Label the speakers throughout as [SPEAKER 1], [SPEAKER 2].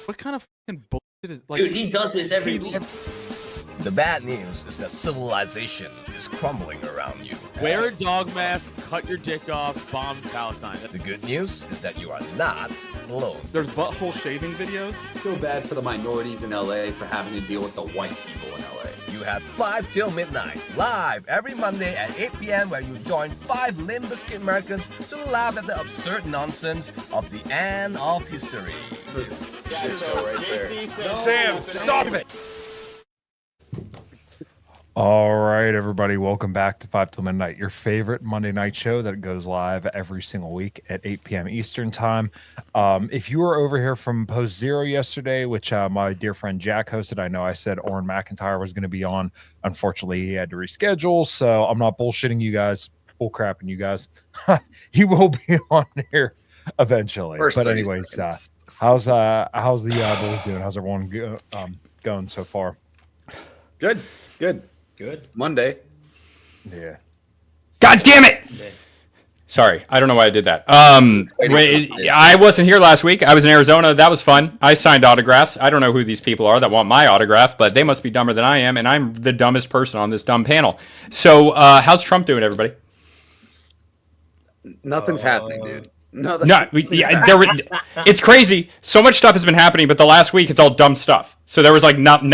[SPEAKER 1] What kind of fucking bullshit is like?
[SPEAKER 2] Dude, he does this every week.
[SPEAKER 3] The bad news is that civilization is crumbling around you.
[SPEAKER 4] Wear a dog mask, cut your dick off, bomb Palestine.
[SPEAKER 3] The good news is that you are not alone.
[SPEAKER 1] There's butthole shaving videos.
[SPEAKER 5] Feel bad for the minorities in LA for having to deal with the white people in LA.
[SPEAKER 3] You have 5 till midnight, live every Monday at 8 p.m. where you join 5 Limp Bizkit Americans to laugh at the absurd nonsense of the end of history.
[SPEAKER 5] Shit show right there.
[SPEAKER 3] Sam, stop it!
[SPEAKER 6] All right, everybody, welcome back to 5 till Midnight, your favorite Monday night show that goes live every single week at 8 p.m. Eastern time. If you were over here from Post Zero yesterday, which my dear friend Jack hosted, I know I said Oren McIntyre was going to be on. Unfortunately, he had to reschedule, so I'm not bullshitting you guys, bull crapping you guys. He will be on here eventually. But anyways, how's the Bulls doing? How's everyone going so far?
[SPEAKER 5] Good. Monday.
[SPEAKER 6] Yeah.
[SPEAKER 7] God damn it! Sorry, I don't know why I did that. I wasn't here last week. I was in Arizona. That was fun. I signed autographs. I don't know who these people are that want my autograph, but they must be dumber than I am, and I'm the dumbest person on this dumb panel. So, how's Trump doing, everybody?
[SPEAKER 5] Nothing's happening, dude.
[SPEAKER 7] It's crazy. So much stuff has been happening, but the last week it's all dumb stuff. So there was like not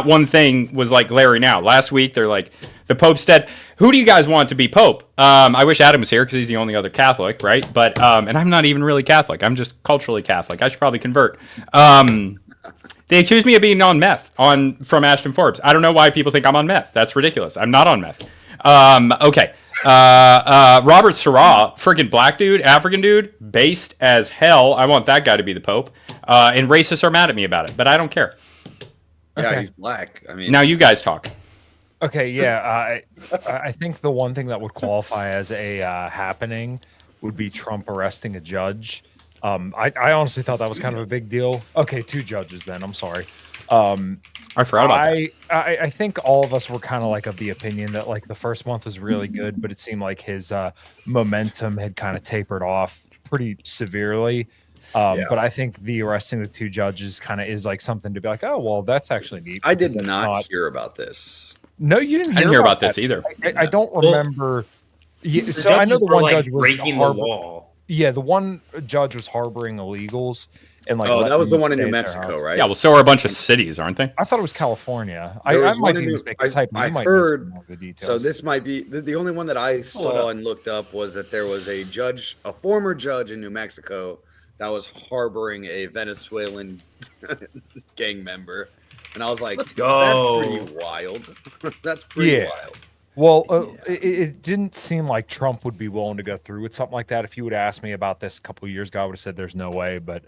[SPEAKER 7] one thing was like Larry now. Last week they're like the Pope's dead. Who do you guys want to be Pope? I wish Adam was here because he's the only other Catholic, right? But and I'm not even really Catholic. I'm just culturally Catholic. I should probably convert. They accused me of being on meth from Ashton Forbes. I don't know why people think I'm on meth. That's ridiculous. I'm not on meth. Okay. Robert Sarah, freaking black dude, African dude, based as hell. I want that guy to be the Pope. And racists are mad at me about it, but I don't care.
[SPEAKER 5] Yeah, he's black. I mean,
[SPEAKER 7] now you guys talk.
[SPEAKER 6] Okay, yeah, I think the one thing that would qualify as a happening would be Trump arresting a judge. I honestly thought that was kind of a big deal. Okay, 2 judges then. I'm sorry.
[SPEAKER 7] I forgot about that.
[SPEAKER 6] I think all of us were kind of like of the opinion that like the first month was really good, but it seemed like his momentum had kind of tapered off pretty severely. But I think the arresting the 2 judges kind of is like something to be like, oh, well, that's actually neat.
[SPEAKER 5] I did not hear about this.
[SPEAKER 6] No, you didn't.
[SPEAKER 7] I didn't hear about this either.
[SPEAKER 6] I don't remember. So I know the one judge was
[SPEAKER 2] breaking the wall.
[SPEAKER 6] Yeah, the one judge was harboring illegals. And like,
[SPEAKER 5] that was the one in New Mexico, right?
[SPEAKER 7] Yeah, well, so are a bunch of cities, aren't they?
[SPEAKER 6] I thought it was California.
[SPEAKER 5] I
[SPEAKER 6] might be mistaken.
[SPEAKER 5] I heard. So this might be the only one that I saw and looked up was that there was a former judge in New Mexico that was harboring a Venezuelan gang member, and I was like,
[SPEAKER 2] "Let's go!"
[SPEAKER 5] That's pretty wild. That's pretty wild.
[SPEAKER 6] Well, it didn't seem like Trump would be willing to go through with something like that. If you would ask me about this a couple of years ago, I would have said there's no way, but.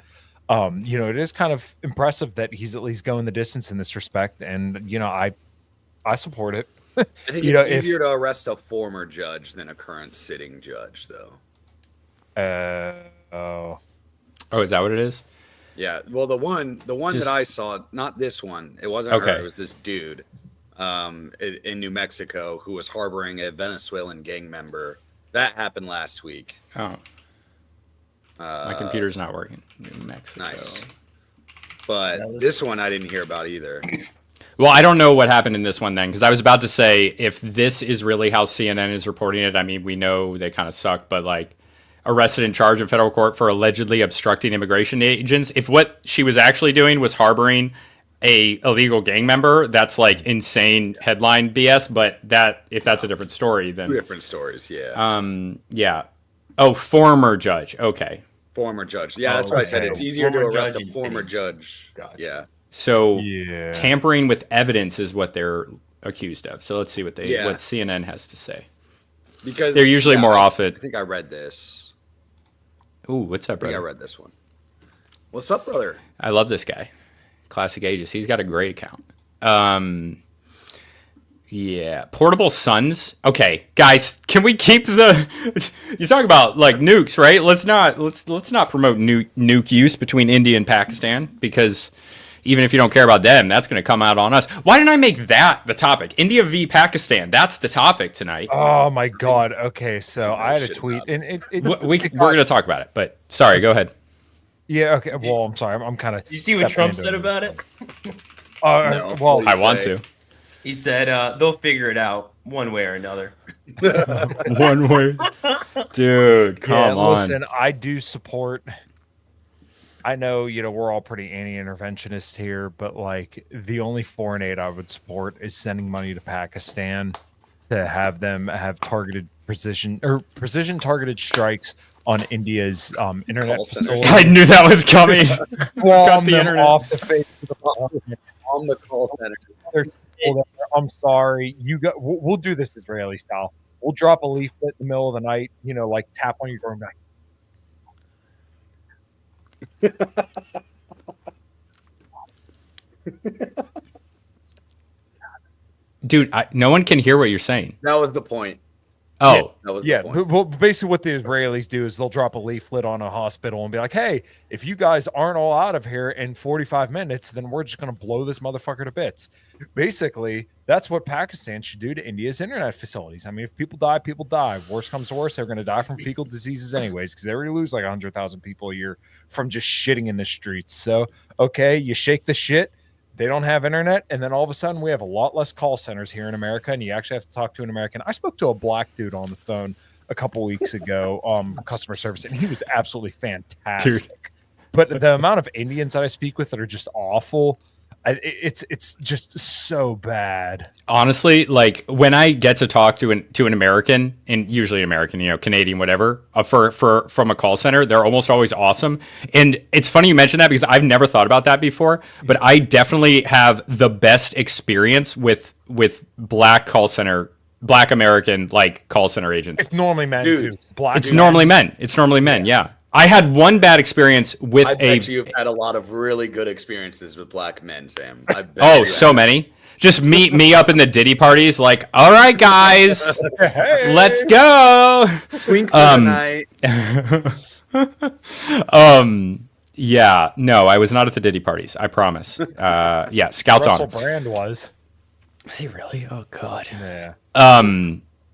[SPEAKER 6] It is kind of impressive that he's at least going the distance in this respect, and I support it.
[SPEAKER 5] I think it's easier to arrest a former judge than a current sitting judge, though.
[SPEAKER 7] Oh, is that what it is?
[SPEAKER 5] Yeah. Well, the one that I saw, not this one. It wasn't her. It was this dude, in New Mexico who was harboring a Venezuelan gang member. That happened last week.
[SPEAKER 7] Oh. My computer's not working. New Mexico.
[SPEAKER 5] Nice. But this one I didn't hear about either.
[SPEAKER 7] Well, I don't know what happened in this one then, because I was about to say, if this is really how CNN is reporting it, I mean, we know they kind of suck, but like arrested and charged in federal court for allegedly obstructing immigration agents. If what she was actually doing was harboring a illegal gang member, that's like insane headline BS. But if that's a different story, then
[SPEAKER 5] 2 different stories. Yeah.
[SPEAKER 7] Yeah. Oh, former judge. Okay.
[SPEAKER 5] Former judge. Yeah, that's what I said. It's easier to arrest a former judge.
[SPEAKER 6] Gotcha.
[SPEAKER 5] Yeah.
[SPEAKER 7] So tampering with evidence is what they're accused of. So let's see what what CNN has to say.
[SPEAKER 5] Because
[SPEAKER 7] they're usually more often.
[SPEAKER 5] I think I read this.
[SPEAKER 7] Ooh, what's up, brother?
[SPEAKER 5] I read this one. What's up, brother?
[SPEAKER 7] I love this guy. Classic Aegis. He's got a great account. Yeah, portable suns. Okay, guys, can we keep the? You talk about like nukes, right? Let's not promote nuke use between India and Pakistan, because even if you don't care about them, that's going to come out on us. Why didn't I make that the topic? India v. Pakistan. That's the topic tonight.
[SPEAKER 6] Oh my God. Okay, so I had a tweet, and
[SPEAKER 7] we're going to talk about it. But sorry, go ahead.
[SPEAKER 6] Yeah. Okay. Well, I'm sorry. I'm kind of.
[SPEAKER 2] You see what Trump said about it?
[SPEAKER 5] No.
[SPEAKER 6] Well,
[SPEAKER 5] What did
[SPEAKER 7] I
[SPEAKER 5] he
[SPEAKER 7] want
[SPEAKER 5] say?
[SPEAKER 7] to.
[SPEAKER 2] He said they'll figure it out one way or another.
[SPEAKER 7] One way. Dude, come on.
[SPEAKER 6] Listen, I do support. I know, we're all pretty anti-interventionist here, but like the only foreign aid I would support is sending money to Pakistan to have them have precision targeted strikes on India's internet
[SPEAKER 5] Call centers.
[SPEAKER 6] facilities.
[SPEAKER 7] I knew that was coming.
[SPEAKER 6] Bomb
[SPEAKER 7] the
[SPEAKER 6] them
[SPEAKER 7] internet.
[SPEAKER 6] off the face of the planet.
[SPEAKER 5] On the call center.
[SPEAKER 6] There's people there, I'm sorry. We'll do this Israeli style. We'll drop a leaflet in the middle of the night, like tap on your door and be like,
[SPEAKER 7] Dude, no one can hear what you're saying.
[SPEAKER 5] That was the point.
[SPEAKER 7] Oh,
[SPEAKER 5] That was
[SPEAKER 6] yeah,
[SPEAKER 5] the point.
[SPEAKER 6] well, basically what the Israelis do is they'll drop a leaflet on a hospital and be like, hey, if you guys aren't all out of here in 45 minutes, then we're just going to blow this motherfucker to bits. Basically, that's what Pakistan should do to India's internet facilities. I mean, if people die, people die. Worst comes to worst, they're going to die from fecal diseases anyways, because they already lose like 100,000 people a year from just shitting in the streets. So, okay, you shake the shit. They don't have internet, and then all of a sudden we have a lot less call centers here in America, and you actually have to talk to an American. I spoke to a black dude on the phone a couple weeks ago, customer service, and he was absolutely fantastic.
[SPEAKER 7] Dude.
[SPEAKER 6] But the amount of Indians that I speak with that are just awful, it's just so bad.
[SPEAKER 7] honestly, like when I get to talk to an American, and usually an American, Canadian, whatever, from a call center, they're almost always awesome. And it's funny you mentioned that because I've never thought about that before, but I definitely have the best experience with black American like call center agents.
[SPEAKER 6] It's normally men
[SPEAKER 5] Dude,
[SPEAKER 6] too. Black
[SPEAKER 7] It's
[SPEAKER 6] guys.
[SPEAKER 7] normally men. It's normally men. Yeah. I had one bad experience with
[SPEAKER 5] I bet you've had a lot of really good experiences with black men, Sam. I bet
[SPEAKER 7] Oh,
[SPEAKER 5] you
[SPEAKER 7] so
[SPEAKER 5] have.
[SPEAKER 7] many. Just meet me up in the Diddy parties, like, all right, guys,
[SPEAKER 6] Hey!
[SPEAKER 7] let's go.
[SPEAKER 5] Twink for the night.
[SPEAKER 7] Yeah, no, I was not at the Diddy parties. I promise. Yeah, Scouts
[SPEAKER 6] Russell
[SPEAKER 7] on.
[SPEAKER 6] Brand was.
[SPEAKER 7] Was he really? Oh God.
[SPEAKER 6] Yeah.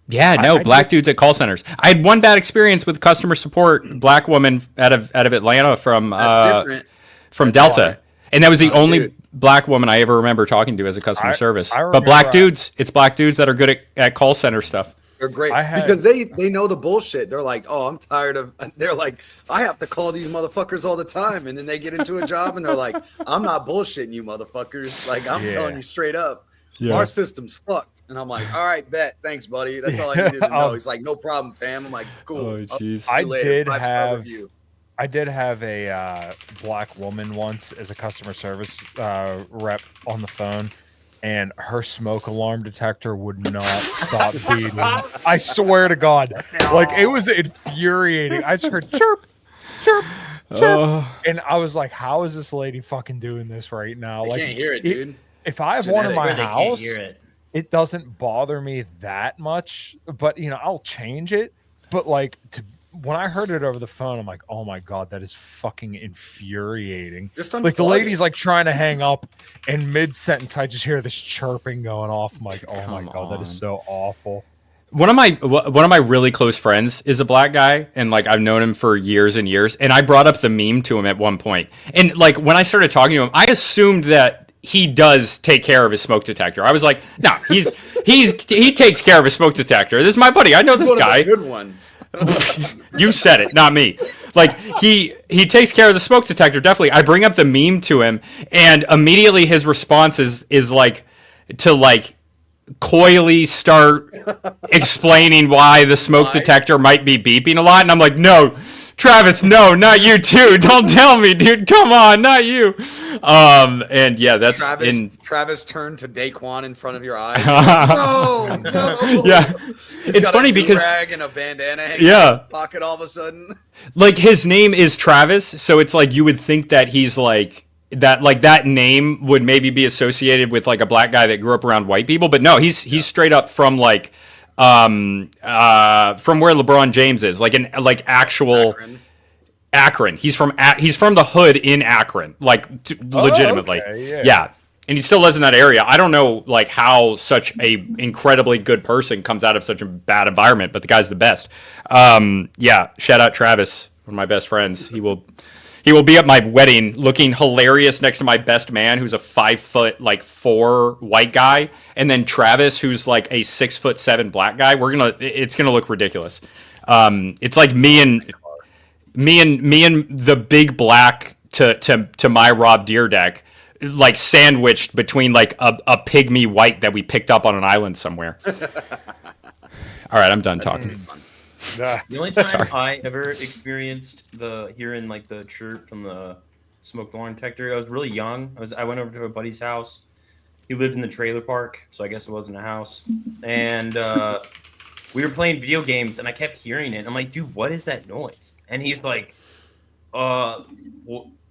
[SPEAKER 7] Yeah, no,
[SPEAKER 6] I
[SPEAKER 7] black dudes at call centers. I had one bad experience with customer support, black woman out of Atlanta from
[SPEAKER 5] That's different.
[SPEAKER 7] from
[SPEAKER 5] That's
[SPEAKER 7] Delta,
[SPEAKER 5] different.
[SPEAKER 7] and that was the
[SPEAKER 5] Oh,
[SPEAKER 7] only
[SPEAKER 5] dude.
[SPEAKER 7] black woman I ever remember talking to as a customer service.
[SPEAKER 6] I
[SPEAKER 7] But black
[SPEAKER 6] remember,
[SPEAKER 7] dudes, it's black dudes that are good at call center stuff.
[SPEAKER 5] They're great
[SPEAKER 6] I had-
[SPEAKER 5] because they know the bullshit. They're like, oh, I'm tired of. They're like, I have to call these motherfuckers all the time, and then they get into a job and they're like, I'm not bullshitting you, motherfuckers. Like I'm telling you straight up, our system's fucked. And I'm like, all right, bet, thanks, buddy. That's all I needed to know. He's like, no problem, fam. I'm like, cool.
[SPEAKER 7] Oh, jeez.
[SPEAKER 5] I'll see you later.
[SPEAKER 6] did
[SPEAKER 5] 5-star
[SPEAKER 6] have-
[SPEAKER 5] review.
[SPEAKER 6] I did have a black woman once as a customer service rep on the phone, and her smoke alarm detector would not stop beeping. I swear to God, like it was infuriating. I just heard chirp, chirp, chirp, and I was like, "How is this lady fucking doing this right now?"
[SPEAKER 5] I
[SPEAKER 6] Like,
[SPEAKER 5] can't hear it, dude.
[SPEAKER 6] if I have
[SPEAKER 5] It's
[SPEAKER 6] one in
[SPEAKER 5] genetic.
[SPEAKER 6] my
[SPEAKER 2] They can't
[SPEAKER 6] house,
[SPEAKER 2] hear it.
[SPEAKER 6] it doesn't bother me that much, but I'll change it. But like when I heard it over the phone, I'm like, oh my God, that is fucking infuriating.
[SPEAKER 5] Just
[SPEAKER 6] Like the
[SPEAKER 5] unplug
[SPEAKER 6] lady's
[SPEAKER 5] it.
[SPEAKER 6] like trying to hang up, and mid sentence I just hear this chirping going off. I'm like, oh my
[SPEAKER 7] Come
[SPEAKER 6] God, that is
[SPEAKER 7] on.
[SPEAKER 6] so awful.
[SPEAKER 7] One of my really close friends is a black guy, and like I've known him for years and years. And I brought up the meme to him at one point, and like when I started talking to him, I assumed that he does take care of his smoke detector. I was like, no, he takes care of his smoke detector. This is my buddy. I know this
[SPEAKER 5] One of
[SPEAKER 7] guy.
[SPEAKER 5] the good ones.
[SPEAKER 7] You said it, not me. Like he takes care of the smoke detector, definitely. I bring up the meme to him, and immediately his response is like to like coyly start explaining why the smoke detector might be beeping a lot, and I'm like, no, Travis, no, not you too. Don't tell me, dude. Come on, not you. And yeah, that's
[SPEAKER 5] Travis turned to Daquan in front of your eyes. No.
[SPEAKER 7] Yeah,
[SPEAKER 5] He's
[SPEAKER 7] it's
[SPEAKER 5] got
[SPEAKER 7] funny
[SPEAKER 5] a
[SPEAKER 7] because
[SPEAKER 5] do-rag and a bandana hanging
[SPEAKER 7] Yeah.
[SPEAKER 5] out of his pocket all of a sudden.
[SPEAKER 7] like his name is Travis, so it's like you would think that he's like that name would maybe be associated with like a black guy that grew up around white people, but no, he's straight up from like from where LeBron James is, like actual Akron. He's from the hood in Akron, like legitimately.
[SPEAKER 6] Okay,
[SPEAKER 7] yeah. And he still lives in that area. I don't know like how such a incredibly good person comes out of such a bad environment, but the guy's the best. Yeah, shout out Travis, one of my best friends. He will He will be at my wedding looking hilarious next to my best man, who's a 5'4" white guy, and then Travis, who's like a 6'7" black guy. It's gonna look ridiculous. It's like me and the big black to my Rob Deerdeck, like sandwiched between like a pygmy white that we picked up on an island somewhere. All right, I'm done talking.
[SPEAKER 2] The only time I ever experienced hearing like the chirp from the smoke alarm detector, I was really young. I went over to a buddy's house. He lived in the trailer park, so I guess it wasn't a house. And we were playing video games, and I kept hearing it. I'm like, dude, what is that noise? And he's like, what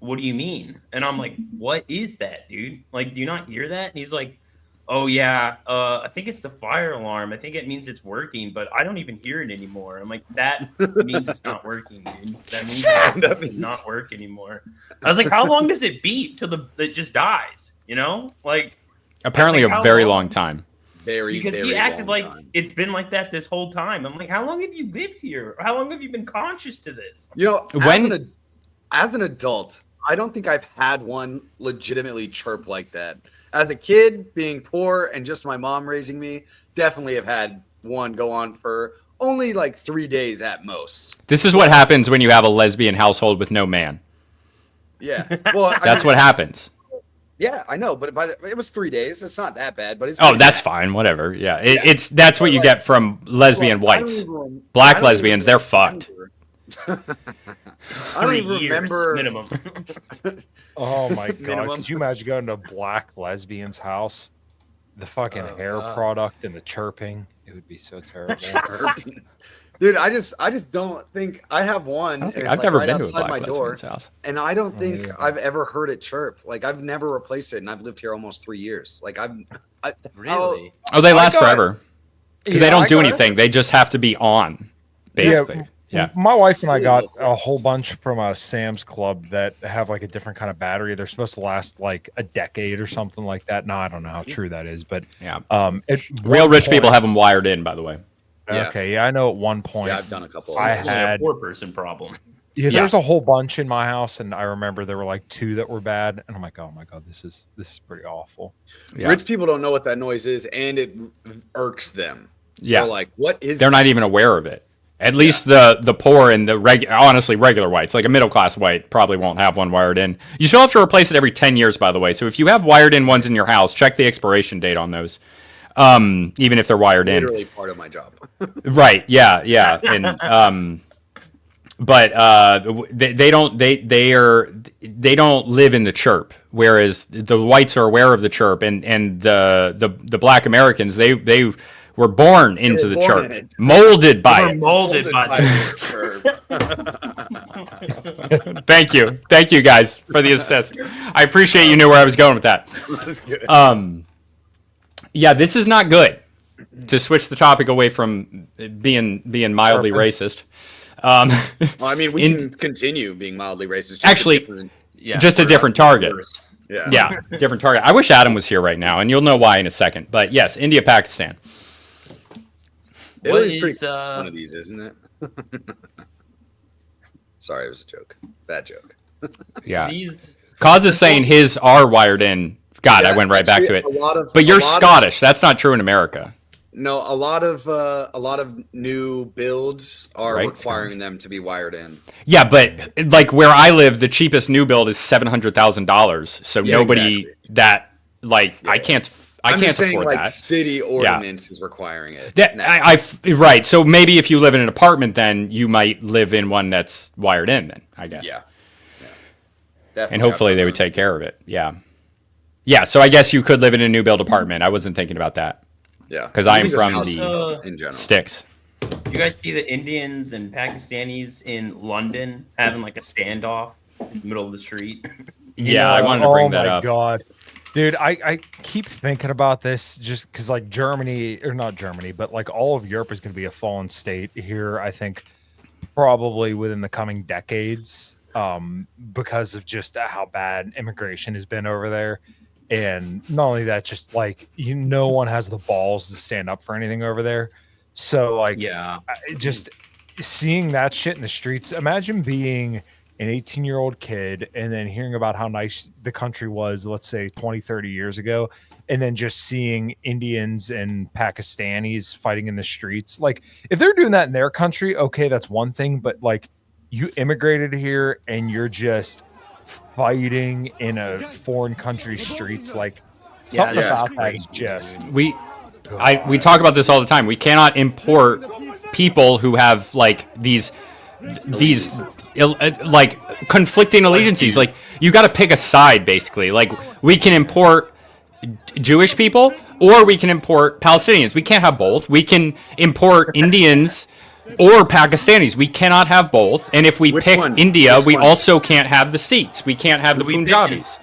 [SPEAKER 2] do you mean? And I'm like, what is that, dude? Like, do you not hear that? And he's like, oh yeah, I think it's the fire alarm. I think it means it's working, but I don't even hear it anymore. I'm like, that means it's not working, dude. That means it does not work anymore. I was like, how long does it beep till it just dies? You know, like
[SPEAKER 7] apparently a very long time.
[SPEAKER 2] Because he acted like it's been like that this whole time. I'm like, how long have you lived here? How long have you been conscious to this?
[SPEAKER 5] You know, as an adult, I don't think I've had one legitimately chirp like that. As a kid, being poor and just my mom raising me, definitely have had one go on for only like 3 days at most.
[SPEAKER 7] This is what happens when you have a lesbian household with no man.
[SPEAKER 5] Yeah. Well,
[SPEAKER 7] that's what happens.
[SPEAKER 5] Yeah, I know, but it was 3 days. It's not that bad, but it's
[SPEAKER 7] that's fine. Whatever. Yeah, that's what you get from lesbian whites. Black lesbians, they're fucked.
[SPEAKER 5] I don't even remember
[SPEAKER 2] minimum.
[SPEAKER 6] Oh my god! Could you imagine going to a black lesbian's house? The fucking hair product and the chirping. It would be so terrible.
[SPEAKER 5] Dude, I just don't think I have one.
[SPEAKER 7] I've never been to a black lesbian's house,
[SPEAKER 5] and I don't think I've ever heard it chirp. Like I've never replaced it, and I've lived here almost 3 years. Like
[SPEAKER 2] really?
[SPEAKER 7] Oh, they last forever because they don't do anything. They just have to be on, basically. Yeah.
[SPEAKER 6] My wife and I got a whole bunch from a Sam's Club that have like a different kind of battery. They're supposed to last like a decade or something like that. Now I don't know how true that is, but
[SPEAKER 7] yeah. Real rich people have them wired in, by the way.
[SPEAKER 6] Okay, yeah, I know at one point.
[SPEAKER 5] Yeah, I've done a couple.
[SPEAKER 6] I had
[SPEAKER 2] a poor person problem.
[SPEAKER 6] Yeah, there's a whole bunch in my house, and I remember there were like 2 that were bad, and I'm like, oh my god, this is pretty awful.
[SPEAKER 5] Yeah. Rich people don't know what that noise is, and it irks them.
[SPEAKER 7] Yeah,
[SPEAKER 5] they're like, what is?
[SPEAKER 7] They're not even aware of it. At least the poor and the regular whites, like a middle class white, probably won't have one wired in. You still have to replace it every 10 years, by the way. So if you have wired in ones in your house, check the expiration date on those. Even if they're wired in.
[SPEAKER 5] Literally part of my job.
[SPEAKER 7] Right. Yeah. Yeah. And but they don't live in the chirp, whereas the whites are aware of the chirp, and the black Americans they were born into the chirp, molded by it.
[SPEAKER 2] Molded by
[SPEAKER 7] it. Thank you guys for the assist. I appreciate you knew where I was going with that.
[SPEAKER 5] That's good.
[SPEAKER 7] Yeah, this is not good. To switch the topic away from being mildly racist.
[SPEAKER 5] Well, I mean, we can continue being mildly racist.
[SPEAKER 7] Just a different target.
[SPEAKER 5] Yeah,
[SPEAKER 7] different target. I wish Adam was here right now, and you'll know why in a second. But yes, India, Pakistan.
[SPEAKER 5] Italy's pretty one of these, isn't it? Sorry, it was a joke. Bad joke.
[SPEAKER 7] Yeah. Cause is saying his are wired in. God, I went right back to it. But you're Scottish. That's not true in America.
[SPEAKER 5] No, a lot of new builds are requiring them to be wired in.
[SPEAKER 7] Yeah, but like where I live, the cheapest new build is $700,000. So nobody that like I can't
[SPEAKER 5] saying,
[SPEAKER 7] afford
[SPEAKER 5] like,
[SPEAKER 7] that.
[SPEAKER 5] City ordinance is requiring it.
[SPEAKER 7] Right. So maybe if you live in an apartment, then you might live in one that's wired in. Then I guess.
[SPEAKER 5] Yeah.
[SPEAKER 7] And hopefully they would take care of it. Yeah. Yeah. So I guess you could live in a new build apartment. I wasn't thinking about that.
[SPEAKER 5] Yeah.
[SPEAKER 7] Because I am from the
[SPEAKER 5] in general.
[SPEAKER 7] sticks.
[SPEAKER 2] You guys see the Indians and Pakistanis in London having like a standoff in the middle of the street?
[SPEAKER 7] Yeah, I wanted to bring that up.
[SPEAKER 6] Oh my god. Dude, I keep thinking about this just because, like, Germany, or not Germany, but, like, all of Europe is going to be a fallen state here, I think, probably within the coming decades because of just how bad immigration has been over there. And not only that, just, like, no one has the balls to stand up for anything over there. So, like, just seeing that shit in the streets, imagine being an 18-year-old kid and then hearing about how nice the country was, let's say 20, 30 years ago, and then just seeing Indians and Pakistanis fighting in the streets. Like, if they're doing that in their country, okay, that's one thing. But like, you immigrated here and you're just fighting in a foreign country's streets. Like, something about that is just
[SPEAKER 7] we talk about this all the time. We cannot import people who have like these like conflicting allegiances. Like, you got to pick a side, basically. Like, we can import Jewish people or we can import Palestinians. We can't have both. We can import Indians or Pakistanis. We cannot have both. And if we pick India, we also can't have the Sikhs. We can't have the Punjabis.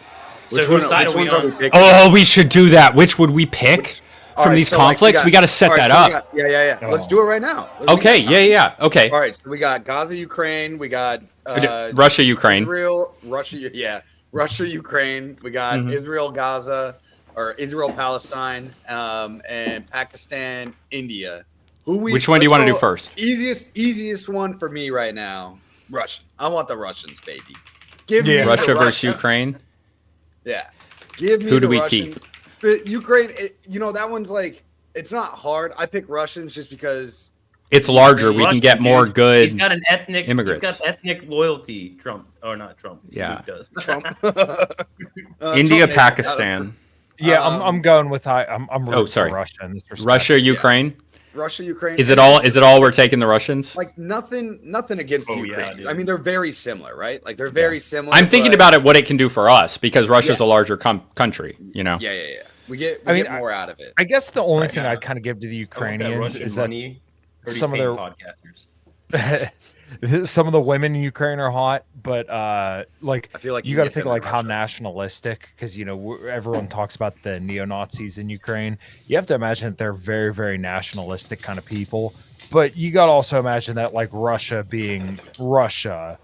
[SPEAKER 5] Which ones are we picking?
[SPEAKER 7] Oh, we should do that. Which would we pick from these conflicts? We got to set that up.
[SPEAKER 5] Yeah. Let's do it right now.
[SPEAKER 7] Okay, yeah. Okay.
[SPEAKER 5] All right, so we got Gaza, Ukraine. We got
[SPEAKER 7] Russia, Ukraine.
[SPEAKER 5] Israel, Russia, Ukraine. We got Israel, Gaza, or Israel, Palestine, and Pakistan, India.
[SPEAKER 7] Which one do you want to do first?
[SPEAKER 5] Easiest one for me right now. Russian. I want the Russians, baby. Give me
[SPEAKER 7] Russia versus Ukraine.
[SPEAKER 5] Yeah. Give me
[SPEAKER 7] Who do
[SPEAKER 5] the
[SPEAKER 7] we
[SPEAKER 5] Russians.
[SPEAKER 7] keep?
[SPEAKER 5] But Ukraine, that one's like, it's not hard. I pick Russians just because
[SPEAKER 7] it's larger. We can get more good.
[SPEAKER 2] He's got an ethnic
[SPEAKER 7] immigrants.
[SPEAKER 2] He's got ethnic loyalty. Trump, or not Trump?
[SPEAKER 7] Yeah,
[SPEAKER 2] Luke does.
[SPEAKER 5] Trump.
[SPEAKER 7] India, Pakistan.
[SPEAKER 6] Yeah, I'm going with I'm
[SPEAKER 7] Oh, sorry.
[SPEAKER 6] for Russia in this respect.
[SPEAKER 7] Russia, Ukraine.
[SPEAKER 5] Russia, Ukraine.
[SPEAKER 7] Is it all we're taking the Russians?
[SPEAKER 5] Like nothing against the Ukrainians.
[SPEAKER 2] Yeah,
[SPEAKER 5] I mean, they're very similar, right? Like they're very similar.
[SPEAKER 7] I'm thinking about it, what it can do for us, because Russia's a larger country.
[SPEAKER 5] Yeah. We get more out of it.
[SPEAKER 6] I guess the only thing I'd kind of give to the Ukrainians is that some of their
[SPEAKER 2] podcasters.
[SPEAKER 6] some of the women in Ukraine are hot, but like,
[SPEAKER 5] I feel like
[SPEAKER 6] you got to think like how nationalistic, because everyone talks about the neo-Nazis in Ukraine. You have to imagine that they're very, very nationalistic kind of people, but you got to also imagine that, like, Russia being Russia,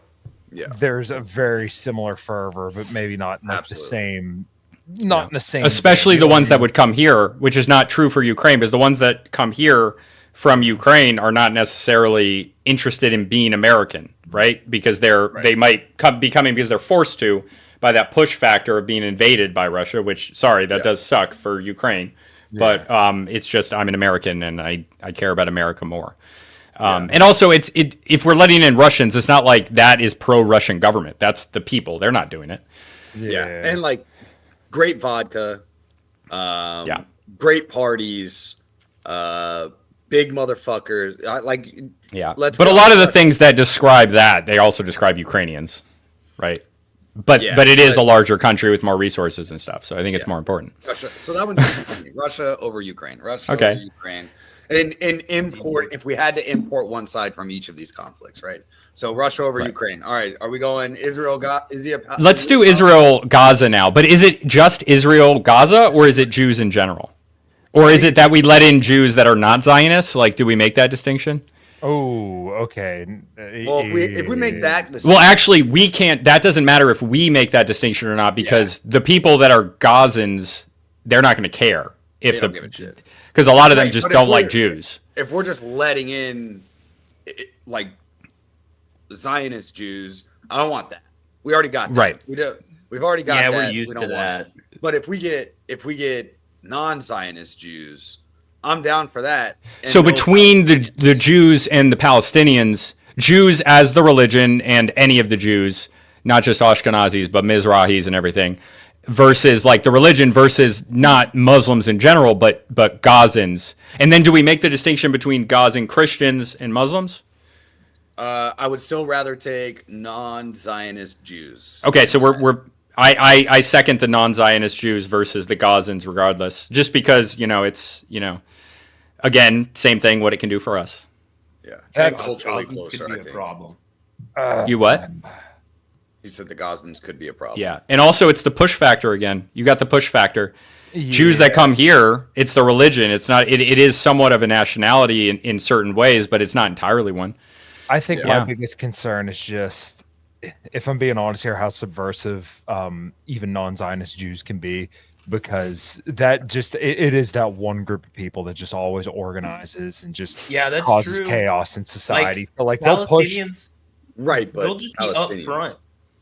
[SPEAKER 6] there's a very similar fervor, but maybe not in the same. Not in the same.
[SPEAKER 7] Especially the ones that would come here, which is not true for Ukraine, because the ones that come here from Ukraine are not necessarily interested in being American, right? Because they might be coming because they're forced to by that push factor of being invaded by Russia, which, sorry, that does suck for Ukraine. But it's just, I'm an American and I care about America more. And also, if we're letting in Russians, it's not like that is pro-Russian government. That's the people. They're not doing it.
[SPEAKER 5] Yeah. And like great vodka, great parties, big motherfuckers. But
[SPEAKER 7] a lot of the things that describe that, they also describe Ukrainians, right? But it is a larger country with more resources and stuff, so I think it's more important.
[SPEAKER 5] Russia. So that one's Russia over Ukraine. Over Ukraine. And import, if we had to import one side from each of these conflicts, right? So Russia over Ukraine. All right, are we going Israel?
[SPEAKER 7] Let's do Israel, Gaza now. But is it just Israel, Gaza, or is it Jews in general? Or is it that we let in Jews that are not Zionists? Like, do we make that distinction?
[SPEAKER 6] Oh, okay.
[SPEAKER 5] Well, if we make that distinction.
[SPEAKER 7] Well, actually, we can't. That doesn't matter if we make that distinction or not, because the people that are Gazans, they're not going to care.
[SPEAKER 5] They don't give a shit.
[SPEAKER 7] Because a lot of them just don't like Jews.
[SPEAKER 5] If we're just letting in, like, Zionist Jews, I don't want that. We already got that.
[SPEAKER 7] Right.
[SPEAKER 5] We've already got that.
[SPEAKER 2] Yeah, we're used to that.
[SPEAKER 5] But if we get non-Zionist Jews, I'm down for that. And
[SPEAKER 7] so between the Jews and the Palestinians, Jews as the religion and any of the Jews, not just Ashkenazis, but Mizrahis and everything, versus like the religion versus not Muslims in general, but Gazans. And then do we make the distinction between Gazan Christians and Muslims?
[SPEAKER 5] I would still rather take non-Zionist Jews.
[SPEAKER 7] Okay, so I second the non-Zionist Jews versus the Gazans regardless, just because, it's, again, same thing, what it can do for us.
[SPEAKER 5] Yeah.
[SPEAKER 2] That's
[SPEAKER 5] culturally closer,
[SPEAKER 2] could
[SPEAKER 5] I
[SPEAKER 2] be a
[SPEAKER 5] think.
[SPEAKER 2] problem.
[SPEAKER 7] You what?
[SPEAKER 5] He said the Gazans could be a problem.
[SPEAKER 7] Yeah, and also it's the push factor again. You got the push factor. Jews that come here, it's the religion. It's not. It is somewhat of a nationality in certain ways, but it's not entirely one.
[SPEAKER 6] I think my biggest concern is just, if I'm being honest here, how subversive even non-Zionist Jews can be, because that just it is that one group of people that just always organizes and just
[SPEAKER 2] that's
[SPEAKER 6] causes
[SPEAKER 2] true.
[SPEAKER 6] chaos in society.
[SPEAKER 2] Like,
[SPEAKER 6] so like they'll push.
[SPEAKER 5] Right, but
[SPEAKER 2] they'll just be
[SPEAKER 5] Palestinians.
[SPEAKER 2] upfront.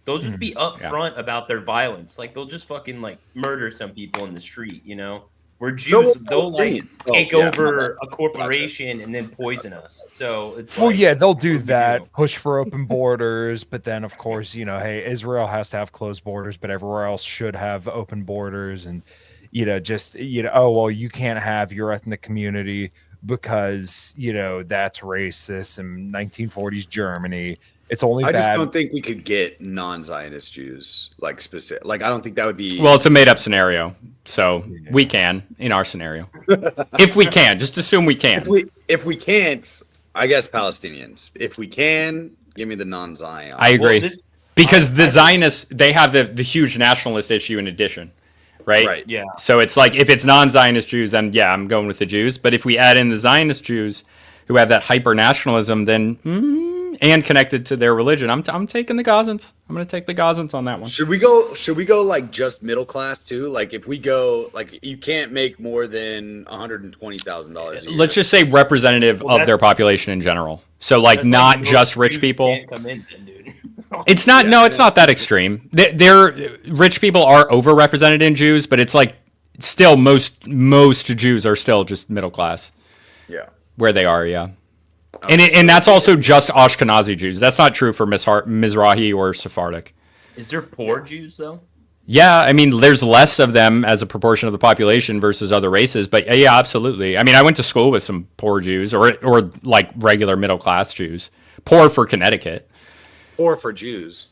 [SPEAKER 2] They'll just be
[SPEAKER 7] Yeah.
[SPEAKER 2] upfront about their violence. Like they'll just fucking like murder some people in the street, you know. Where Jews,
[SPEAKER 5] So will
[SPEAKER 2] they'll like
[SPEAKER 5] Palestinians.
[SPEAKER 2] take
[SPEAKER 5] Oh, yeah,
[SPEAKER 2] over a corporation and then poison us. So it's
[SPEAKER 6] Well,
[SPEAKER 2] like,
[SPEAKER 6] yeah, they'll do
[SPEAKER 2] what we
[SPEAKER 6] that,
[SPEAKER 2] do.
[SPEAKER 6] push for open borders, but then, of course, hey, Israel has to have closed borders, but everywhere else should have open borders. And, oh, well, you can't have your ethnic community because, that's racist in 1940s Germany. It's only
[SPEAKER 5] I just
[SPEAKER 6] bad.
[SPEAKER 5] don't think we could get non-Zionist Jews like specific. Like I don't think that would be.
[SPEAKER 7] Well, it's a made up scenario, so we can in our scenario. If we can, just assume we can.
[SPEAKER 5] If we can't, I guess Palestinians. If we can, give me the non-Zion.
[SPEAKER 7] I agree.
[SPEAKER 2] Well,
[SPEAKER 7] Because the Zionists, they have the huge nationalist issue in addition, right?
[SPEAKER 5] Right.
[SPEAKER 2] Yeah.
[SPEAKER 7] So it's like if it's non-Zionist Jews, then yeah, I'm going with the Jews. But if we add in the Zionist Jews who have that hyper nationalism, then and connected to their religion, I'm taking the Gazans. I'm going to take the Gazans on that one.
[SPEAKER 5] Should we go like just middle class too? Like if we go like you can't make more than $120,000 a year.
[SPEAKER 7] Let's just say representative of their population in general. So like not just rich people.
[SPEAKER 2] Come in then, dude.
[SPEAKER 7] It's not. No, it's not that extreme. They're rich people are overrepresented in Jews, but it's like still most Jews are still just middle class
[SPEAKER 5] Yeah.
[SPEAKER 7] where they are. Yeah, and that's also just Ashkenazi Jews. That's not true for Mizrahi or Sephardic.
[SPEAKER 2] Is there poor Jews though?
[SPEAKER 7] Yeah, I mean, there's less of them as a proportion of the population versus other races, but yeah, absolutely. I mean, I went to school with some poor Jews or like regular middle class Jews. Poor for Connecticut.
[SPEAKER 5] Or for Jews.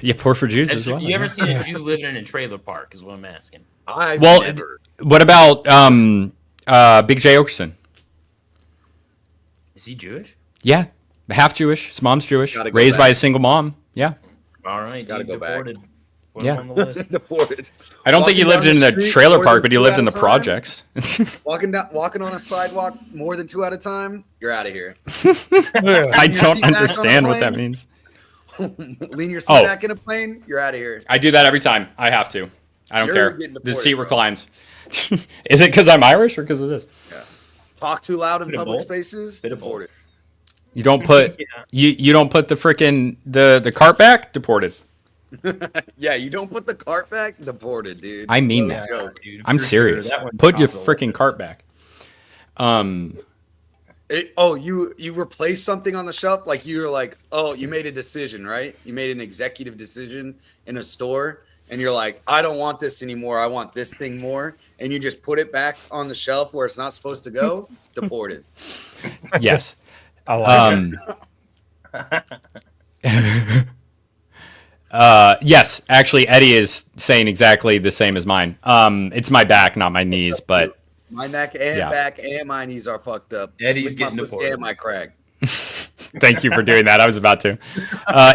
[SPEAKER 7] Yeah, poor for Jews as well.
[SPEAKER 2] You ever seen a Jew living in a trailer park? Is what I'm asking.
[SPEAKER 7] Well,
[SPEAKER 5] Never.
[SPEAKER 7] what about Big J Okerson?
[SPEAKER 2] Is he Jewish?
[SPEAKER 7] Yeah, half Jewish. His mom's Jewish,
[SPEAKER 5] Gotta go
[SPEAKER 7] raised by
[SPEAKER 5] back.
[SPEAKER 7] a single mom. Yeah,
[SPEAKER 2] All right,
[SPEAKER 5] Gotta
[SPEAKER 2] dude,
[SPEAKER 5] go back.
[SPEAKER 2] deported. Put
[SPEAKER 7] Yeah.
[SPEAKER 2] him on the list.
[SPEAKER 5] Deported.
[SPEAKER 7] I don't think he
[SPEAKER 5] Walking
[SPEAKER 7] lived
[SPEAKER 5] down
[SPEAKER 7] in
[SPEAKER 5] the
[SPEAKER 7] the
[SPEAKER 5] street
[SPEAKER 7] trailer
[SPEAKER 5] more
[SPEAKER 7] park,
[SPEAKER 5] than
[SPEAKER 7] but he
[SPEAKER 5] 2
[SPEAKER 7] lived
[SPEAKER 5] at
[SPEAKER 7] in
[SPEAKER 5] a
[SPEAKER 7] the
[SPEAKER 5] time?
[SPEAKER 7] projects.
[SPEAKER 5] Walking on a sidewalk more than 2 at a time, you're out of here.
[SPEAKER 7] I don't
[SPEAKER 5] seat back on a
[SPEAKER 7] understand what that
[SPEAKER 5] plane?
[SPEAKER 7] means.
[SPEAKER 5] Lean your seat
[SPEAKER 7] Oh.
[SPEAKER 5] back in a plane, you're out of here.
[SPEAKER 7] I do that every time. I have to. I don't
[SPEAKER 5] You're
[SPEAKER 7] care.
[SPEAKER 5] getting
[SPEAKER 7] The
[SPEAKER 5] deported,
[SPEAKER 7] seat
[SPEAKER 5] bro.
[SPEAKER 7] reclines. Is it because I'm Irish or because of this?
[SPEAKER 5] Talk too loud in
[SPEAKER 2] Bit of
[SPEAKER 5] public
[SPEAKER 2] both.
[SPEAKER 5] spaces,
[SPEAKER 2] Bit of
[SPEAKER 5] deported.
[SPEAKER 7] You don't put
[SPEAKER 2] Yeah.
[SPEAKER 7] you don't put the frickin' the cart back. Deported.
[SPEAKER 5] Yeah, you don't put the cart back, deported, dude.
[SPEAKER 7] I mean
[SPEAKER 5] No
[SPEAKER 7] that.
[SPEAKER 5] joke.
[SPEAKER 2] Dude,
[SPEAKER 7] I'm
[SPEAKER 2] for
[SPEAKER 7] serious.
[SPEAKER 2] Sure. That one
[SPEAKER 7] Put your
[SPEAKER 2] popped a
[SPEAKER 7] fricking
[SPEAKER 2] little
[SPEAKER 7] cart back.
[SPEAKER 5] You replaced something on the shelf, like you were like, oh, you made a decision, right? You made an executive decision in a store, and you're like, I don't want this anymore. I want this thing more, and you just put it back on the shelf where it's not supposed to go. Deported.
[SPEAKER 7] Yes.
[SPEAKER 6] I like
[SPEAKER 7] Yes, actually, Eddie is saying exactly the same as mine. It's my back, not my knees, but
[SPEAKER 5] My neck and
[SPEAKER 7] Yeah.
[SPEAKER 5] back and my knees are fucked up.
[SPEAKER 2] Eddie's
[SPEAKER 5] With my
[SPEAKER 2] getting
[SPEAKER 5] pussy
[SPEAKER 2] deported.
[SPEAKER 5] and my crack.
[SPEAKER 7] thank you for doing that. I was about to.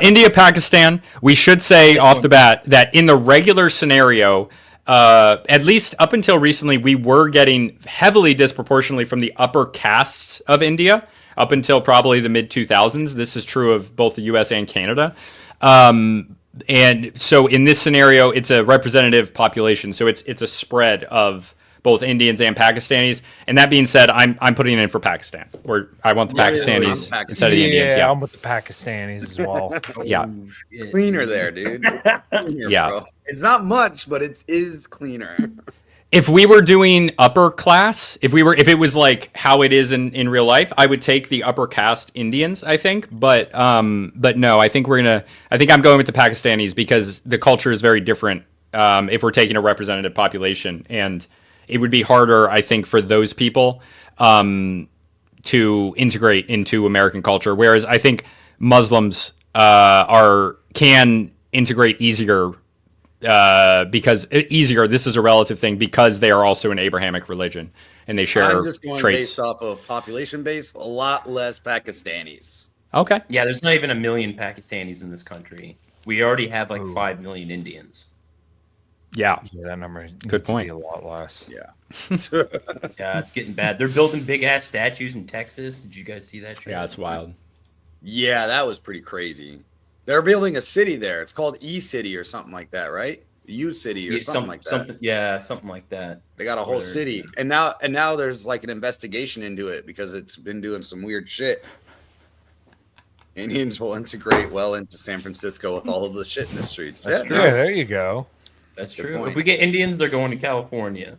[SPEAKER 7] India, Pakistan. We should say off the bat that in the regular scenario, at least up until recently, we were getting heavily disproportionately from the upper castes of India up until probably the mid 2000s. This is true of both the U.S. and Canada. And so in this scenario, it's a representative population. So it's a spread of both Indians and Pakistanis. And that being said, I'm putting it in for Pakistan, or I want the
[SPEAKER 5] Yeah,
[SPEAKER 7] Pakistanis
[SPEAKER 5] I'm
[SPEAKER 7] instead of the Indians.
[SPEAKER 6] Yeah,
[SPEAKER 7] Yeah,
[SPEAKER 6] I'm with the Pakistanis as well.
[SPEAKER 7] yeah.
[SPEAKER 2] Oh, shit.
[SPEAKER 5] Cleaner there, dude. Cleaner,
[SPEAKER 7] Yeah.
[SPEAKER 5] bro. It's not much, but it is cleaner.
[SPEAKER 7] If we were doing upper class, if it was like how it is in real life, I would take the upper caste Indians, I think. But no, I think I'm going with the Pakistanis because the culture is very different. If we're taking a representative population, and it would be harder, I think, for those people to integrate into American culture. Whereas I think Muslims can integrate easier. This is a relative thing because they are also an Abrahamic religion and they share
[SPEAKER 5] I'm just going
[SPEAKER 7] traits.
[SPEAKER 5] based off of population base, a lot less Pakistanis.
[SPEAKER 7] Okay.
[SPEAKER 2] Yeah, there's not even 1 million Pakistanis in this country. We already have like 5 million Indians.
[SPEAKER 7] Yeah.
[SPEAKER 6] Yeah, that number needs
[SPEAKER 7] Good point.
[SPEAKER 6] to be a lot less.
[SPEAKER 5] Yeah.
[SPEAKER 2] Yeah, it's getting bad. They're building big ass statues in Texas. Did you guys see that shit?
[SPEAKER 7] Yeah, it's wild.
[SPEAKER 5] Yeah, that was pretty crazy. They're building a city there. It's called E-City or something like that, right? U-City or
[SPEAKER 2] Yeah,
[SPEAKER 5] something like that.
[SPEAKER 2] Something like that.
[SPEAKER 5] They got a whole city. And now there's like an investigation into it because it's been doing some weird shit. Indians will integrate well into San Francisco with all of the shit in the streets.
[SPEAKER 2] That's true.
[SPEAKER 6] Yeah, there you go.
[SPEAKER 2] That's
[SPEAKER 5] Good
[SPEAKER 2] true.
[SPEAKER 5] point.
[SPEAKER 2] If we get Indians, they're going to California.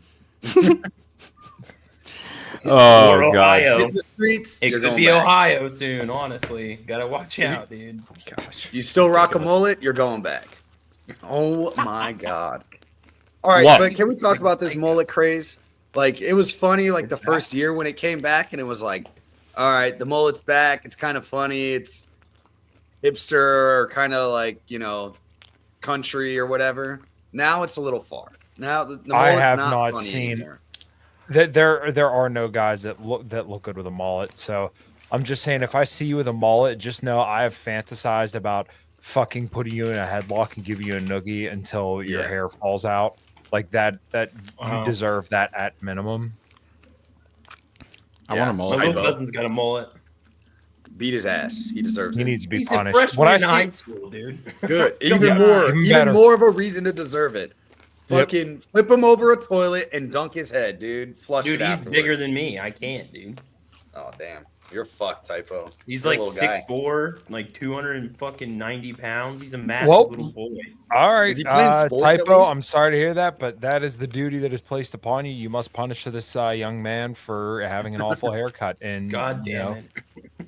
[SPEAKER 7] Oh
[SPEAKER 2] Or
[SPEAKER 7] god.
[SPEAKER 2] Ohio.
[SPEAKER 5] In the streets,
[SPEAKER 2] It
[SPEAKER 5] you're
[SPEAKER 2] could
[SPEAKER 5] going
[SPEAKER 2] be
[SPEAKER 5] back.
[SPEAKER 2] Ohio soon, honestly. Gotta watch out, dude.
[SPEAKER 7] Gosh.
[SPEAKER 5] You still rock a mullet, you're going back. Oh my god. All right,
[SPEAKER 7] What?
[SPEAKER 5] but can we talk about this mullet craze? Like, it was funny, like the first year when it came back, and it was like, all right, the mullet's back. It's kind of funny. It's hipster or kind of like, country or whatever. Now it's a little far. Now the
[SPEAKER 6] I
[SPEAKER 5] mullet's
[SPEAKER 6] have
[SPEAKER 5] not
[SPEAKER 6] not
[SPEAKER 5] funny
[SPEAKER 6] seen-
[SPEAKER 5] anymore.
[SPEAKER 6] There are no guys that look good with a mullet. So I'm just saying, if I see you with a mullet, just know I have fantasized about fucking putting you in a headlock and giving you a noogie until your
[SPEAKER 5] Yeah.
[SPEAKER 6] hair falls out. Like that you
[SPEAKER 2] Wow.
[SPEAKER 6] deserve that at minimum.
[SPEAKER 7] I want a
[SPEAKER 2] My
[SPEAKER 7] mullet.
[SPEAKER 2] little cousin's got a mullet.
[SPEAKER 5] Beat his ass. He deserves
[SPEAKER 6] He
[SPEAKER 5] it.
[SPEAKER 6] needs to be
[SPEAKER 2] He's a
[SPEAKER 6] punished.
[SPEAKER 2] freshman
[SPEAKER 6] When I
[SPEAKER 2] in
[SPEAKER 6] see,
[SPEAKER 2] high school, dude.
[SPEAKER 5] Good.
[SPEAKER 6] Even
[SPEAKER 5] Even more.
[SPEAKER 6] even
[SPEAKER 5] Even
[SPEAKER 6] better.
[SPEAKER 5] more of a reason to deserve it.
[SPEAKER 6] Yep.
[SPEAKER 5] Fucking flip him over a toilet and dunk his head, dude. Flush
[SPEAKER 2] Dude,
[SPEAKER 5] it
[SPEAKER 2] he's
[SPEAKER 5] afterwards.
[SPEAKER 2] bigger than me. I can't, dude.
[SPEAKER 5] Oh damn, you're fucked, typo.
[SPEAKER 2] He's
[SPEAKER 5] You're a
[SPEAKER 2] like
[SPEAKER 5] little guy.
[SPEAKER 2] 6'4", like 290 pounds. He's a massive
[SPEAKER 6] Well,
[SPEAKER 2] little boy.
[SPEAKER 6] all right,
[SPEAKER 5] Is he playing sports at
[SPEAKER 6] typo.
[SPEAKER 5] least?
[SPEAKER 6] I'm sorry to hear that, but that is the duty that is placed upon you. You must punish this young man for having an awful haircut, and
[SPEAKER 2] God
[SPEAKER 6] you
[SPEAKER 2] damn
[SPEAKER 6] know,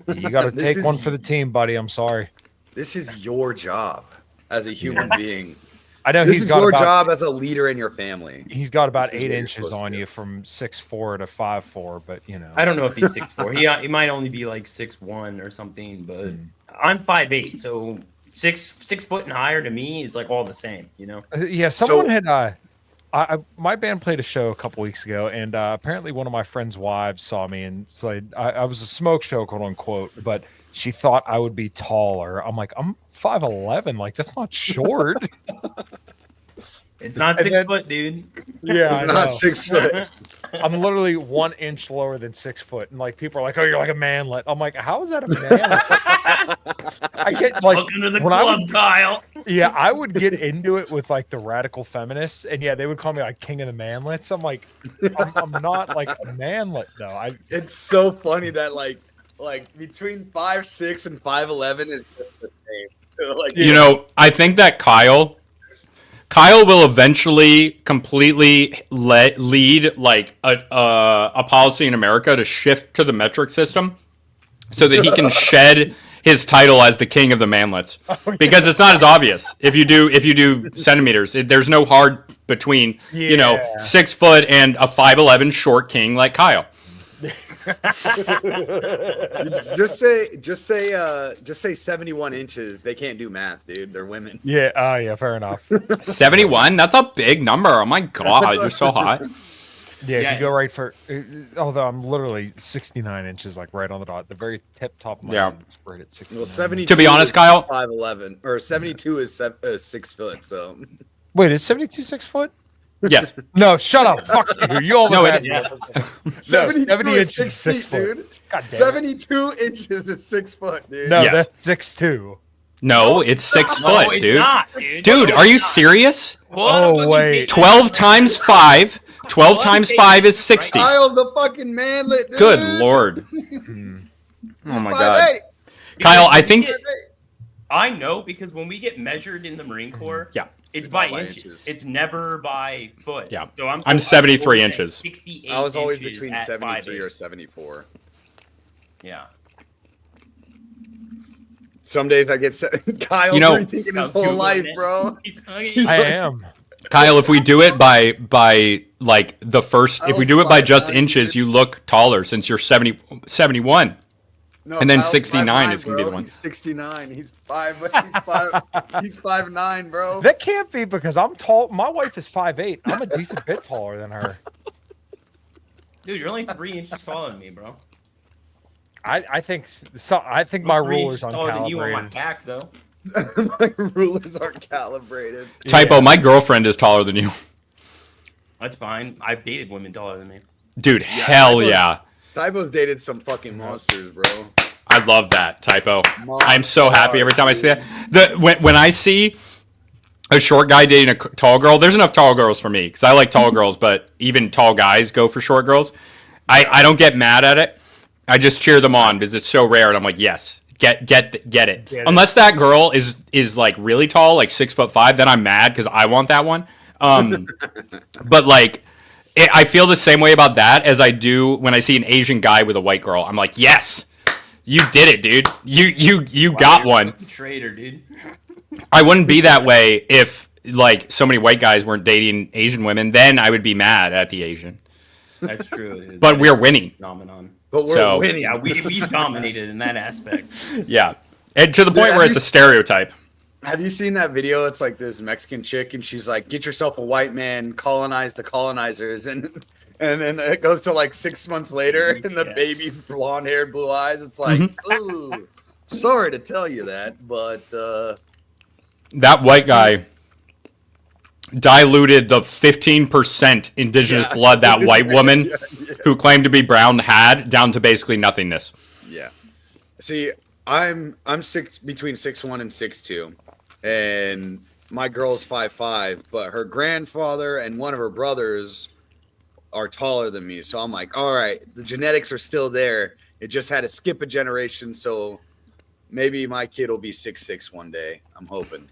[SPEAKER 2] it.
[SPEAKER 6] you got to
[SPEAKER 5] This
[SPEAKER 6] take one
[SPEAKER 5] is-
[SPEAKER 6] for the team, buddy. I'm sorry.
[SPEAKER 5] This is your job as a human being.
[SPEAKER 6] I know
[SPEAKER 5] This
[SPEAKER 6] he's
[SPEAKER 5] is
[SPEAKER 6] got
[SPEAKER 5] your
[SPEAKER 6] about,
[SPEAKER 5] job as a leader in your family.
[SPEAKER 6] He's got about
[SPEAKER 5] This is
[SPEAKER 6] 8
[SPEAKER 5] what you're
[SPEAKER 6] inches
[SPEAKER 5] supposed to
[SPEAKER 6] on
[SPEAKER 5] do.
[SPEAKER 6] you from 6'4" to 5'4", but you know.
[SPEAKER 2] I don't know if he's 6'4". He might only be like 6'1" or something, but I'm 5'8", so 6 foot and higher to me is like all the same, you know?
[SPEAKER 6] Yeah, someone
[SPEAKER 5] So-
[SPEAKER 6] had. My band played a show a couple weeks ago, and apparently one of my friends' wives saw me, and said I was a smoke show, quote unquote, but she thought I would be taller. I'm like, I'm 5'11", like that's not short.
[SPEAKER 2] It's not
[SPEAKER 6] And
[SPEAKER 2] 6
[SPEAKER 6] then-
[SPEAKER 2] foot, dude.
[SPEAKER 6] Yeah,
[SPEAKER 5] He's not 6 foot.
[SPEAKER 6] I'm literally 1 inch lower than 6 foot, and like people are like, "Oh, you're like a manlet." I'm like, "How is that a manlet?" I get like
[SPEAKER 2] Welcome to the
[SPEAKER 6] when I
[SPEAKER 2] club,
[SPEAKER 6] would-
[SPEAKER 2] Kyle.
[SPEAKER 6] Yeah, I would get into it with like the radical feminists, and yeah, they would call me like king of the manlets. I'm like, I'm not like a manlet though.
[SPEAKER 5] It's so funny that like between 5'6" and 5'11" is just the same. So, like,
[SPEAKER 7] You know, I think that Kyle will eventually completely lead like a policy in America to shift to the metric system, so that he can shed his title as the king of the manlets, because it's not as obvious if you do centimeters. There's no hard between 6 foot and a 5'11" short king like Kyle.
[SPEAKER 5] just say 71 inches. They can't do math, dude. They're women.
[SPEAKER 6] Yeah, yeah, fair enough.
[SPEAKER 7] 71. That's a big number. Oh my god, you're so hot.
[SPEAKER 6] Yeah,
[SPEAKER 2] Yeah.
[SPEAKER 6] if you go right for, although I'm literally 69 inches, like right on the dot, the very tip top of my
[SPEAKER 7] Yeah.
[SPEAKER 6] head, it's right at 69.
[SPEAKER 5] Well, 72.
[SPEAKER 7] To be honest,
[SPEAKER 5] is
[SPEAKER 7] Kyle-
[SPEAKER 5] 5'11", or 72 is 6 foot. So
[SPEAKER 6] Wait, is 72 6 foot?
[SPEAKER 7] Yes.
[SPEAKER 6] No, shut up. Fuck you. You almost
[SPEAKER 7] No, it
[SPEAKER 6] had
[SPEAKER 2] is.
[SPEAKER 6] me.
[SPEAKER 5] 72
[SPEAKER 6] 70
[SPEAKER 5] is
[SPEAKER 6] inches,
[SPEAKER 5] 6
[SPEAKER 6] 6
[SPEAKER 5] feet,
[SPEAKER 6] foot.
[SPEAKER 5] dude.
[SPEAKER 6] God damn it.
[SPEAKER 5] 72 inches is 6 foot, dude.
[SPEAKER 6] No,
[SPEAKER 7] Yes.
[SPEAKER 6] that's 6'2".
[SPEAKER 7] No, it's 6
[SPEAKER 2] No,
[SPEAKER 7] foot,
[SPEAKER 2] it's
[SPEAKER 7] dude.
[SPEAKER 2] not, dude.
[SPEAKER 7] Dude, are you serious?
[SPEAKER 6] Oh, wait.
[SPEAKER 7] 12 times 5. 12 times 5 is 60.
[SPEAKER 5] Kyle's a fucking manlet, dude.
[SPEAKER 7] Good lord.
[SPEAKER 6] Hmm.
[SPEAKER 7] Oh my
[SPEAKER 5] 5'8".
[SPEAKER 7] god. Kyle, I think
[SPEAKER 2] I know, because when we get measured in the Marine Corps,
[SPEAKER 7] Yeah.
[SPEAKER 2] it's
[SPEAKER 5] It's
[SPEAKER 2] by
[SPEAKER 5] all by
[SPEAKER 2] inches.
[SPEAKER 5] inches.
[SPEAKER 2] It's never by foot.
[SPEAKER 7] Yeah.
[SPEAKER 2] So
[SPEAKER 7] I'm 73
[SPEAKER 2] always at
[SPEAKER 7] inches.
[SPEAKER 2] 68
[SPEAKER 5] I was always
[SPEAKER 2] inches
[SPEAKER 5] between
[SPEAKER 2] at
[SPEAKER 5] 73 or
[SPEAKER 2] 5'8".
[SPEAKER 5] 74.
[SPEAKER 2] Yeah.
[SPEAKER 5] Some days I get Kyle's
[SPEAKER 7] You know-
[SPEAKER 5] rethinking his
[SPEAKER 2] Googling
[SPEAKER 5] whole life,
[SPEAKER 2] it.
[SPEAKER 5] bro.
[SPEAKER 6] I am.
[SPEAKER 7] Kyle, if we do it by like the first, if we do it by just
[SPEAKER 5] 5'9",
[SPEAKER 7] inches,
[SPEAKER 5] dude.
[SPEAKER 7] you look taller since you're 71.
[SPEAKER 5] No,
[SPEAKER 7] And then
[SPEAKER 5] Kyle's
[SPEAKER 7] 69
[SPEAKER 5] 5'9",
[SPEAKER 7] is gonna be the
[SPEAKER 5] bro.
[SPEAKER 7] one.
[SPEAKER 5] He's 69. He's 5'9", bro.
[SPEAKER 6] That can't be because I'm tall. My wife is 5'8". I'm a decent bit taller than her.
[SPEAKER 2] Dude, you're only 3 inches taller than me, bro.
[SPEAKER 6] I think so. I think my
[SPEAKER 2] I'm 3
[SPEAKER 6] ruler's
[SPEAKER 2] inches taller than you on my
[SPEAKER 6] uncalibrated.
[SPEAKER 2] back, though.
[SPEAKER 5] My rulers aren't calibrated.
[SPEAKER 7] Typo, my girlfriend is taller than you.
[SPEAKER 2] That's fine. I've dated women taller than me.
[SPEAKER 7] Dude, hell yeah.
[SPEAKER 5] Typo's dated some fucking monsters, bro.
[SPEAKER 7] I love that, Typo. I'm so happy every time I see that. When I see a short guy dating a tall girl, there's enough tall girls for me because I like tall girls, but even tall guys go for short girls. I don't get mad at it. I just cheer them on because it's so rare, and I'm like, yes, Get it. Unless that girl is like really tall, like 6'5", then I'm mad because I want that one. But like, I feel the same way about that as I do when I see an Asian guy with a white girl. I'm like, yes, you did it, dude. You got one.
[SPEAKER 2] Traitor, dude.
[SPEAKER 7] I wouldn't be that way if like so many white guys weren't dating Asian women. Then I would be mad at the Asian.
[SPEAKER 2] That's true.
[SPEAKER 7] But we're winning.
[SPEAKER 2] Phenomenon.
[SPEAKER 5] But we're winning.
[SPEAKER 2] Yeah, we dominated in that aspect.
[SPEAKER 7] Yeah, and to the point where it's a stereotype.
[SPEAKER 5] Have you seen that video? It's like this Mexican chick, and she's like, "Get yourself a white man, colonize the colonizers," and then it goes to like 6 months later, and the baby, blonde-haired, blue eyes. It's like, ooh, sorry to tell you that, but
[SPEAKER 7] that white guy diluted the 15% indigenous blood that white woman who claimed to be brown had down to basically nothingness.
[SPEAKER 5] Yeah. See, I'm between 6'1" and 6'2", and my girl's 5'5", but her grandfather and one of her brothers are taller than me. So I'm like, all right, the genetics are still there. It just had to skip a generation, so maybe my kid will be 6'6" one day. I'm hoping.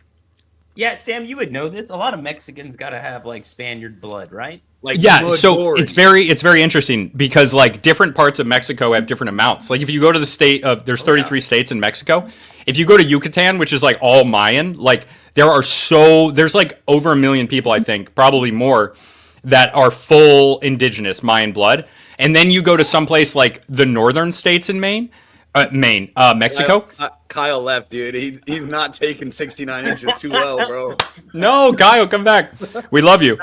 [SPEAKER 2] Yeah, Sam, you would know this. A lot of Mexicans gotta have like Spaniard blood, right?
[SPEAKER 5] Like
[SPEAKER 7] yeah, so it's very interesting because like different parts of Mexico have different amounts. Like if you go to the state of there's 33 states in Mexico. If you go to Yucatan, which is like all Mayan, like there's like over 1 million people, I think, probably more, that are full indigenous Mayan blood. And then you go to someplace like the northern states in Mexico.
[SPEAKER 5] Kyle left, dude. He's not taking 69 inches too well, bro.
[SPEAKER 7] No, Kyle, come back. We love you.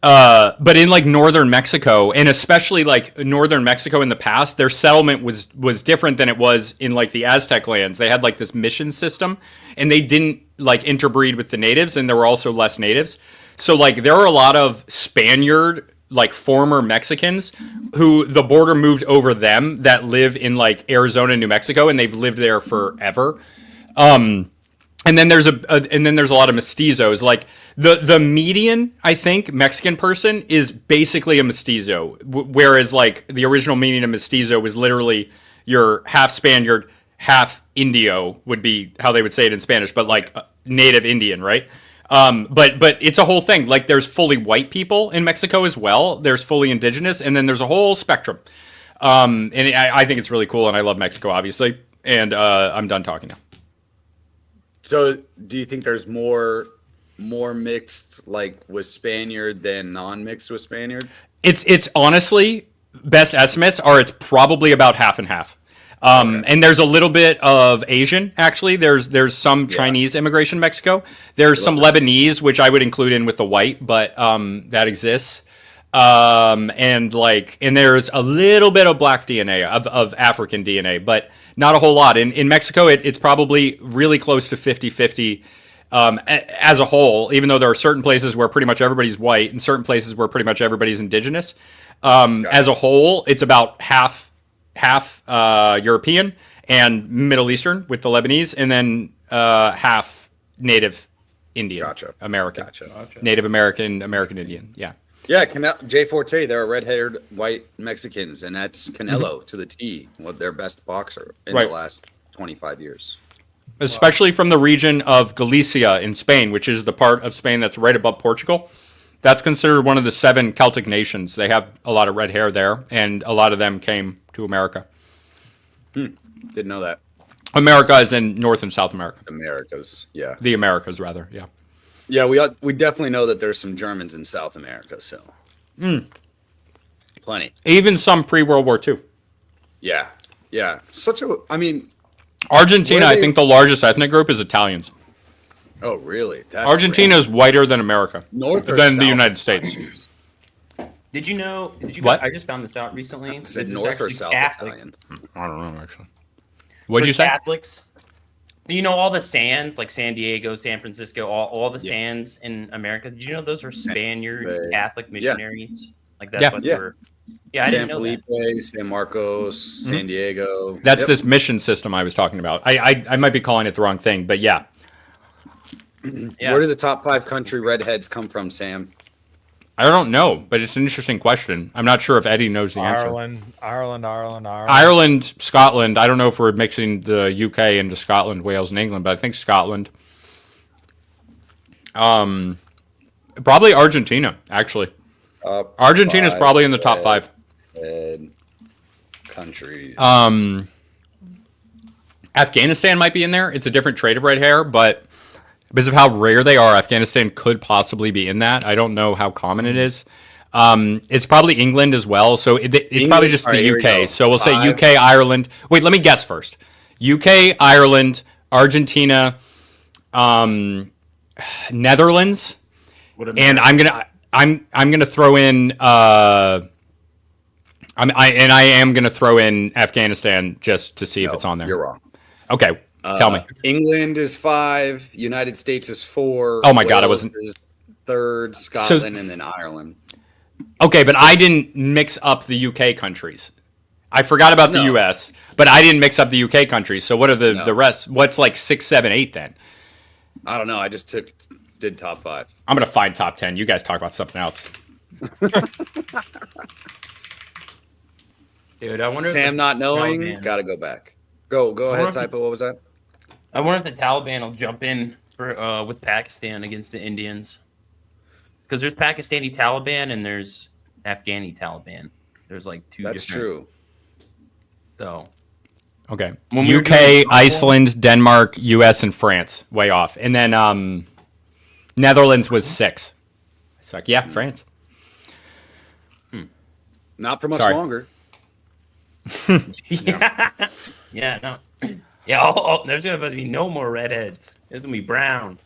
[SPEAKER 7] But in like northern Mexico, and especially like northern Mexico in the past, their settlement was different than it was in like the Aztec lands. They had like this mission system, and they didn't like interbreed with the natives, and there were also less natives. So like there are a lot of Spaniard, like former Mexicans who the border moved over them that live in like Arizona and New Mexico, and they've lived there forever. And then there's a lot of mestizos. Like the median, I think, Mexican person is basically a mestizo, whereas like the original meaning of mestizo was literally you're half Spaniard, half Indio would be how they would say it in Spanish, but like native Indian, right? But it's a whole thing. Like there's fully white people in Mexico as well. There's fully indigenous, and then there's a whole spectrum. And I think it's really cool, and I love Mexico, obviously. And I'm done talking now.
[SPEAKER 5] So, do you think there's more mixed like with Spaniard than non-mixed with Spaniard?
[SPEAKER 7] It's honestly, best estimates are it's probably about half and half. And there's a little bit of Asian, actually. There's some Chinese immigration in Mexico. There's some Lebanese, which I would include in with the white, but that exists. And there's a little bit of black DNA, of African DNA, but not a whole lot. In Mexico, it's probably really close to 50-50 as a whole, even though there are certain places where pretty much everybody's white and certain places where pretty much everybody's indigenous. As a whole, it's about half European and Middle Eastern with the Lebanese, and then half Native Indian, American, Native American Indian. Yeah.
[SPEAKER 5] Yeah, Jay Forte, they're red-haired white Mexicans, and that's Canelo to the T, their best boxer in the last 25 years.
[SPEAKER 7] Especially from the region of Galicia in Spain, which is the part of Spain that's right above Portugal. That's considered one of the 7 Celtic nations. They have a lot of red hair there, and a lot of them came to America.
[SPEAKER 5] Didn't know that.
[SPEAKER 7] America is in North and South America.
[SPEAKER 5] Americas, yeah.
[SPEAKER 7] The Americas, rather, yeah.
[SPEAKER 5] Yeah, we definitely know that there's some Germans in South America, so. Plenty.
[SPEAKER 7] Even some pre-World War II.
[SPEAKER 5] Yeah.
[SPEAKER 7] Argentina, I think the largest ethnic group is Italians.
[SPEAKER 5] Oh, really?
[SPEAKER 7] Argentina is whiter than America.
[SPEAKER 5] North or
[SPEAKER 7] than
[SPEAKER 5] South
[SPEAKER 7] the United States.
[SPEAKER 2] Did you know?
[SPEAKER 7] What?
[SPEAKER 2] I just found this out recently.
[SPEAKER 5] Is it North or South Italians?
[SPEAKER 7] I don't know, actually. What did you say?
[SPEAKER 2] Catholics. You know all the sands, like San Diego, San Francisco, all the sands in America. Did you know those are Spaniard Catholic missionaries? Like that's what they were. Yeah, I
[SPEAKER 5] San
[SPEAKER 2] didn't know
[SPEAKER 5] Felipe,
[SPEAKER 2] that.
[SPEAKER 5] San Marcos, San Diego.
[SPEAKER 7] That's this mission system I was talking about. I might be calling it the wrong thing, but yeah.
[SPEAKER 5] Where do the top 5 country redheads come from, Sam?
[SPEAKER 7] I don't know, but it's an interesting question. I'm not sure if Eddie knows the answer. Ireland, Scotland. I don't know if we're mixing the UK into Scotland, Wales, and England, but I think Scotland. Probably Argentina, actually. Argentina's probably in the top 5.
[SPEAKER 5] Countries.
[SPEAKER 7] Afghanistan might be in there. It's a different trade of red hair, but because of how rare they are, Afghanistan could possibly be in that. I don't know how common it is. It's probably England as well. So it's probably just the UK. So we'll say UK, Ireland. Wait, let me guess first. UK, Ireland, Argentina, Netherlands, and I'm gonna throw in. I am gonna throw in Afghanistan just to see if it's on there.
[SPEAKER 5] You're wrong.
[SPEAKER 7] Okay, tell me.
[SPEAKER 5] England is 5. United States is 4.
[SPEAKER 7] Oh my God, I wasn't.
[SPEAKER 5] Is 3rd, Scotland, and then Ireland.
[SPEAKER 7] Okay, but I didn't mix up the UK countries. I forgot about the US, but I didn't mix up the UK countries. So what are the rest? What's like 6, 7, 8 then?
[SPEAKER 5] I don't know. I just did top 5.
[SPEAKER 7] I'm gonna find top 10. You guys talk about something else.
[SPEAKER 2] Dude, I wonder.
[SPEAKER 5] Sam not knowing, gotta go back. Go ahead, Typo. What was that?
[SPEAKER 2] I wonder if the Taliban will jump in for with Pakistan against the Indians, because there's Pakistani Taliban and there's Afghani Taliban. There's like 2.
[SPEAKER 5] That's true.
[SPEAKER 2] So,
[SPEAKER 7] okay, UK, Iceland, Denmark, US, and France. Way off, and then Netherlands was 6. It's like France.
[SPEAKER 5] Not for much longer.
[SPEAKER 2] Yeah, no. Yeah, there's gonna be no more redheads. There's gonna be brown.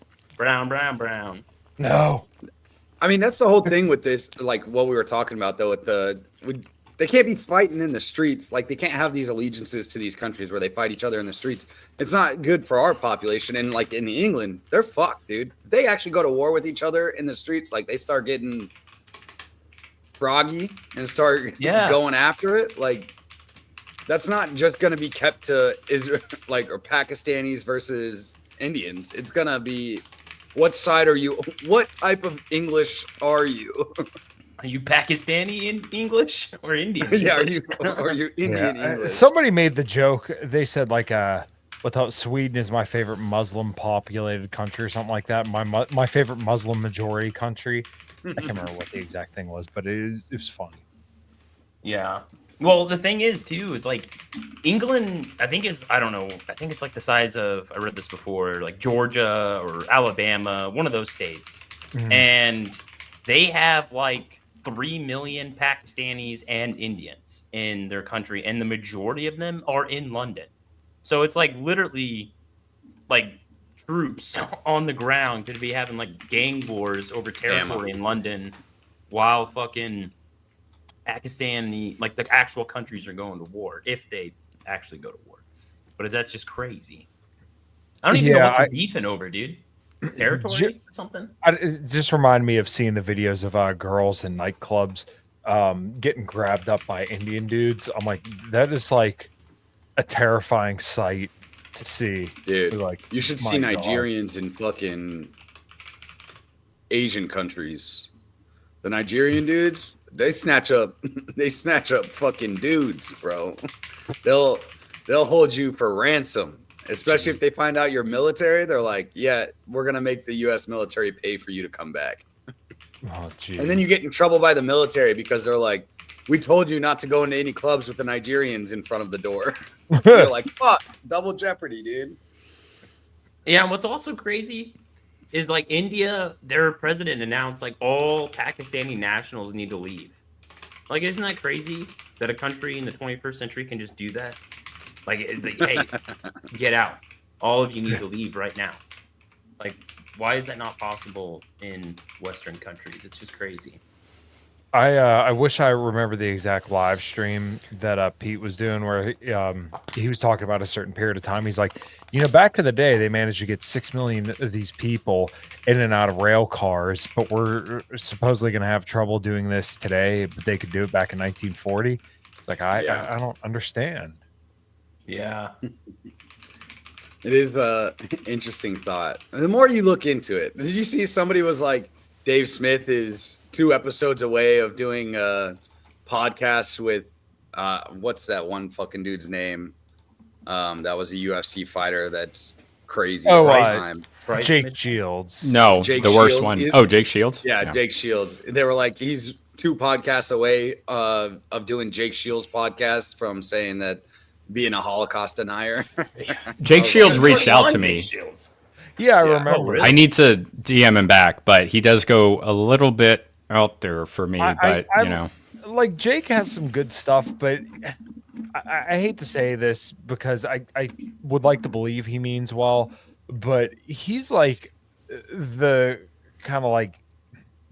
[SPEAKER 6] No.
[SPEAKER 5] I mean, that's the whole thing with this, like what we were talking about, though. They can't be fighting in the streets. Like, they can't have these allegiances to these countries where they fight each other in the streets. It's not good for our population. And, like, in England, they're fucked, dude. They actually go to war with each other in the streets. Like, they start getting froggy and start going after it. Like, that's not just going to be kept to Israel, or Pakistanis versus Indians. It's going to be, what side are you? What type of English are you?
[SPEAKER 2] Are you Pakistani in English or Indian?
[SPEAKER 5] Yeah, are you Indian English?
[SPEAKER 6] Somebody made the joke. They said without Sweden is my favorite Muslim populated country or something like that. My favorite Muslim majority country. I can't remember what the exact thing was, but it was funny.
[SPEAKER 2] Yeah. Well, the thing is too is like England. I think it's like the size of, I read this before, like Georgia or Alabama, one of those states, and they have like 3 million Pakistanis and Indians in their country, and the majority of them are in London. So it's like literally like troops on the ground could be having like gang wars over territory in London while fucking Pakistan, like the actual countries are going to war if they actually go to war. But that's just crazy. I don't even know what they're beefing over, dude. Territory or something?
[SPEAKER 6] It just reminded me of seeing the videos of girls in nightclubs getting grabbed up by Indian dudes. I'm like, that is like a terrifying sight to see.
[SPEAKER 5] Dude,
[SPEAKER 6] like,
[SPEAKER 5] you should see Nigerians in fucking Asian countries. The Nigerian dudes, they snatch up fucking dudes, bro. They'll hold you for ransom. Especially if they find out you're military, they're like, yeah, we're going to make the U.S. military pay for you to come back.
[SPEAKER 6] Oh, geez.
[SPEAKER 5] And then you get in trouble by the military because they're like, we told you not to go into any clubs with the Nigerians in front of the door. You're like, fuck, double jeopardy, dude.
[SPEAKER 2] Yeah, and what's also crazy is like India, their president announced like all Pakistani nationals need to leave. Like, isn't that crazy that a country in the 21st century can just do that? Like, hey, get out. All of you need to leave right now. Like, why is that not possible in Western countries? It's just crazy.
[SPEAKER 6] I wish I remember the exact live stream that Pete was doing where he was talking about a certain period of time. He's like, back in the day, they managed to get 6 million of these people in and out of rail cars, but we're supposedly going to have trouble doing this today, but they could do it back in 1940. It's like, I don't understand.
[SPEAKER 2] Yeah.
[SPEAKER 5] It is an interesting thought. And the more you look into it, did you see somebody was like, Dave Smith is 2 episodes away of doing a podcast with what's that one fucking dude's name? That was a UFC fighter that's crazy all the time.
[SPEAKER 6] Jake Shields.
[SPEAKER 7] No,
[SPEAKER 5] Jake
[SPEAKER 7] the worst
[SPEAKER 5] Shields.
[SPEAKER 7] one. Jake Shields?
[SPEAKER 5] Yeah, Jake Shields. They were like, he's 2 podcasts away of doing Jake Shields' podcast from saying that being a Holocaust denier.
[SPEAKER 7] Jake Shields reached out to me.
[SPEAKER 6] Yeah, I remember.
[SPEAKER 2] Oh, really?
[SPEAKER 7] I need to DM him back, but he does go a little bit out there for me.
[SPEAKER 6] Like Jake has some good stuff, but I hate to say this because I would like to believe he means well, but he's like the kind of like,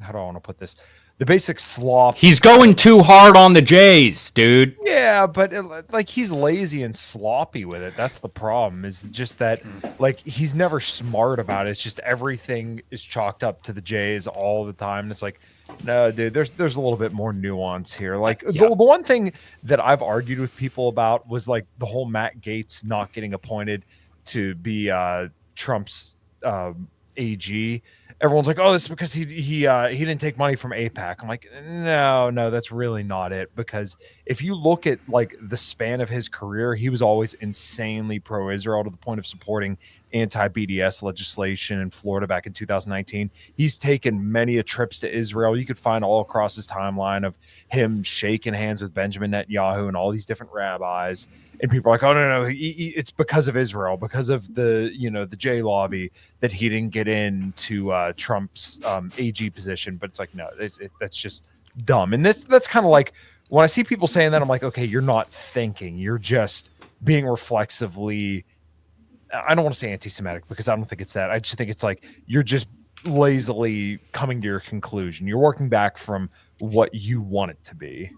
[SPEAKER 6] how do I want to put this? The basic slop.
[SPEAKER 7] He's going too hard on the Jays, dude.
[SPEAKER 6] Yeah, but like he's lazy and sloppy with it. That's the problem. Is just that like he's never smart about it. It's just everything is chalked up to the Jays all the time. And it's like, no, dude. There's a little bit more nuance here. Like the one thing that I've argued with people about was like the whole Matt Gaetz not getting appointed to be Trump's AG. Everyone's like, oh, this is because he didn't take money from AIPAC. I'm like, no, that's really not it. Because if you look at like the span of his career, he was always insanely pro-Israel to the point of supporting anti-BDS legislation in Florida back in 2019. He's taken many trips to Israel. You could find all across his timeline of him shaking hands with Benjamin Netanyahu and all these different rabbis. And people are like, oh, no, it's because of Israel, because of the J lobby that he didn't get into Trump's AG position. But it's like, no, that's just dumb. And that's kind of like when I see people saying that, I'm like, okay, you're not thinking. You're just being reflexively, I don't want to say anti-Semitic because I don't think it's that. I just think it's like you're just lazily coming to your conclusion. You're working back from what you want it to to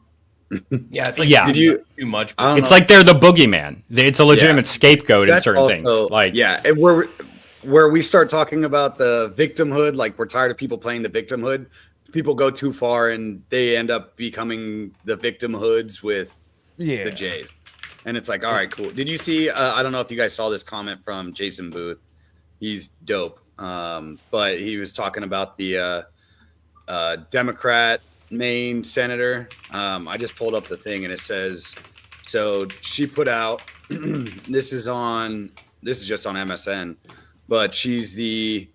[SPEAKER 2] Yeah, it's like
[SPEAKER 5] Did you
[SPEAKER 2] too much?
[SPEAKER 7] It's like they're the boogeyman. It's a legitimate scapegoat in certain things. Like
[SPEAKER 5] and where we start talking about the victimhood, like we're tired of people playing the victimhood. People go too far and they end up becoming the victimhoods with the Jays. And it's like, all right, cool. Did you see? I don't know if you guys saw this comment from Jason Booth. He's dope, but he was talking about the Democrat Maine senator. I just pulled up the thing and it says, so she put out, this is just on MSN, but she's the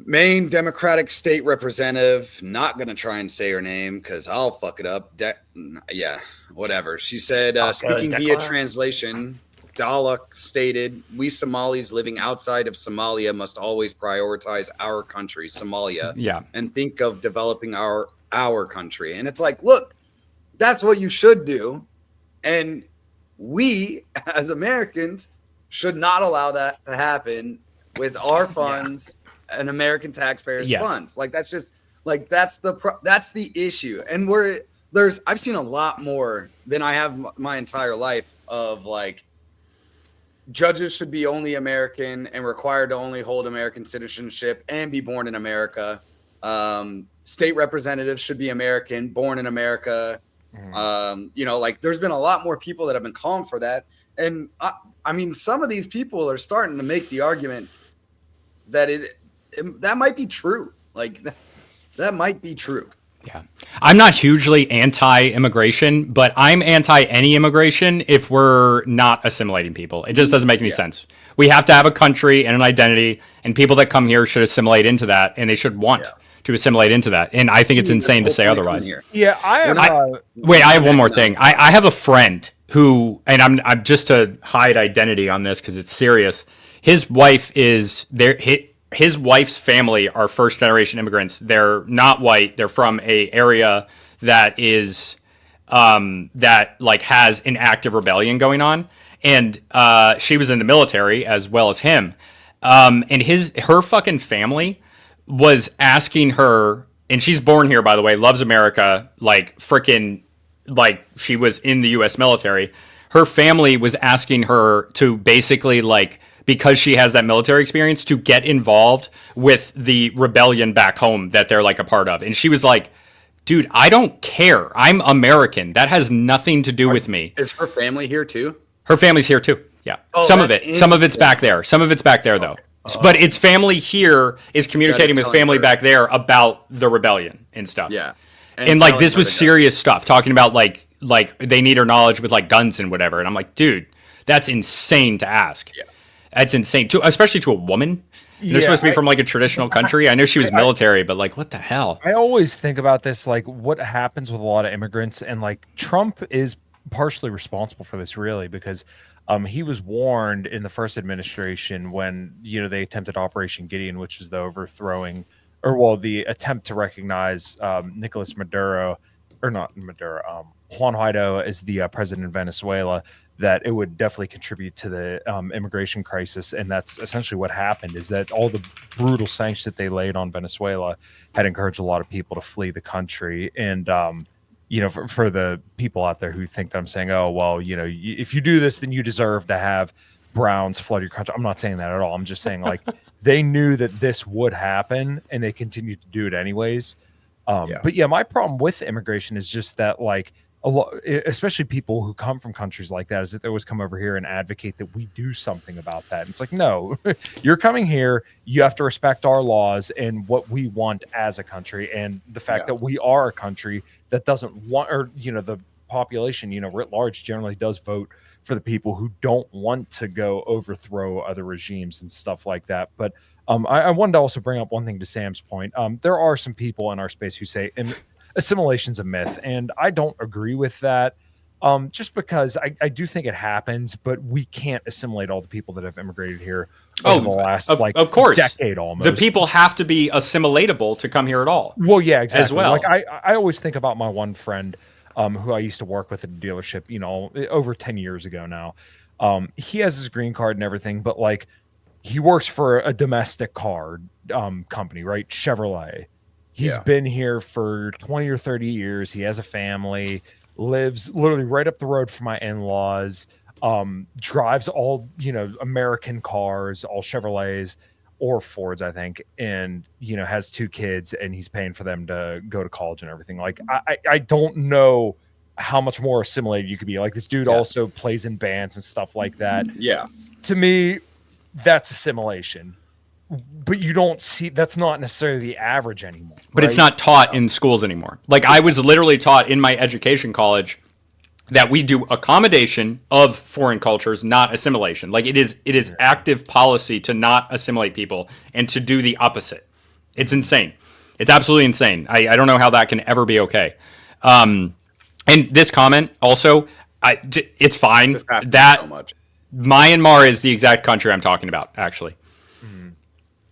[SPEAKER 5] Maine Democratic state representative. Not going to try and say her name because I'll fuck it up. Whatever. She said, speaking via translation, Dalek stated, we Somalis living outside of Somalia must always prioritize our country, Somalia, and think of developing our country. And it's like, look, that's what you should do. And we, as Americans, should not allow that to happen with our funds and American taxpayers' funds. Like, that's just, like, that's the issue. And I've seen a lot more than I have my entire life of, like, judges should be only American and required to only hold American citizenship and be born in America. State representatives should be American, born in America. Like there's been a lot more people that have been calling for that. And I mean, some of these people are starting to make the argument that that might be true. Like that might be true.
[SPEAKER 7] Yeah. I'm not hugely anti-immigration, but I'm anti any immigration if we're not assimilating people. It just doesn't make any sense. We have to have a country and an identity, and people that come here should assimilate into that, and they should want to assimilate into that. And I think it's insane to say otherwise.
[SPEAKER 6] Yeah,
[SPEAKER 7] Wait, I have one more thing. I have a friend who, and I'm just to hide identity on this because it's serious. His wife is there. His wife's family are first generation immigrants. They're not white. They're from a area that is that like has an active rebellion going on. And she was in the military as well as him. And her fucking family was asking her, and she's born here, by the way, loves America, like freaking, like she was in the U.S. military. Her family was asking her to basically like, because she has that military experience, to get involved with the rebellion back home that they're like a part of. And she was like, dude, I don't care. I'm American. That has nothing to do with me.
[SPEAKER 5] Is her family here too?
[SPEAKER 7] Her family's here too. Yeah. Some of it's back there. Some of it's back there though. But its family here is communicating with
[SPEAKER 5] telling
[SPEAKER 7] family
[SPEAKER 5] her.
[SPEAKER 7] back there about the rebellion and stuff.
[SPEAKER 5] Yeah.
[SPEAKER 7] And like
[SPEAKER 5] telling
[SPEAKER 7] this
[SPEAKER 5] her
[SPEAKER 7] was
[SPEAKER 5] to go.
[SPEAKER 7] serious stuff, talking about like they need her knowledge with like guns and whatever. And I'm like, dude, that's insane to ask.
[SPEAKER 5] Yeah.
[SPEAKER 7] That's insane, especially to a woman. They're supposed to be from like a traditional country. I know she was military, but like, what the hell?
[SPEAKER 6] I always think about this, like what happens with a lot of immigrants, and like Trump is partially responsible for this, really, because he was warned in the first administration when they attempted Operation Gideon, which was the overthrowing, the attempt to recognize Nicolas Maduro, or not Maduro, Juan Guaido as the president of Venezuela, that it would definitely contribute to the immigration crisis. And that's essentially what happened, is that all the brutal sanctions that they laid on Venezuela had encouraged a lot of people to flee the country. And, for the people out there who think that I'm saying, oh, well, if you do this, then you deserve to have Browns flood your country. I'm not saying that at all. I'm just saying, like, they knew that this would happen and they continued to do it anyways. But yeah, my problem with immigration is just that, like, a lot, especially people who come from countries like that, is that they always come over here and advocate that we do something about that. And it's like, no, you're coming here, you have to respect our laws and what we want as a country, and the fact that we are a country that doesn't want, or the population, writ large, generally does vote for the people who don't want to go overthrow other regimes and stuff like that. But I wanted to also bring up one thing to Sam's point. There are some people in our space who say assimilation's a myth, and I don't agree with that. Just because I do think it happens, but we can't assimilate all the people that have immigrated here over the last
[SPEAKER 7] of course,
[SPEAKER 6] decade almost.
[SPEAKER 7] The people have to be assimilatable to come here at all.
[SPEAKER 6] Well, yeah, exactly.
[SPEAKER 7] As well.
[SPEAKER 6] Like I always think about my one friend who I used to work with at a dealership, over 10 years ago now. He has his green card and everything, but like he works for a domestic car company, right? Chevrolet. He's been here for 20 or 30 years. He has a family, lives literally right up the road from my in-laws, drives all, American cars, all Chevrolets or Fords, I think, and, has 2 kids, and he's paying for them to go to college and everything. Like, I don't know how much more assimilated you could be. Like, this dude also plays in bands and stuff like that.
[SPEAKER 5] Yeah.
[SPEAKER 6] To me, that's assimilation. But you don't see, that's not necessarily the average anymore.
[SPEAKER 7] But it's not taught in schools anymore. Like, I was literally taught in my education college that we do accommodation of foreign cultures, not assimilation. Like, it is active policy to not assimilate people and to do the opposite. It's insane. It's absolutely insane. I don't know how that can ever be okay. And this comment also, it's fine. That
[SPEAKER 5] so much.
[SPEAKER 7] Myanmar is the exact country I'm talking about, actually.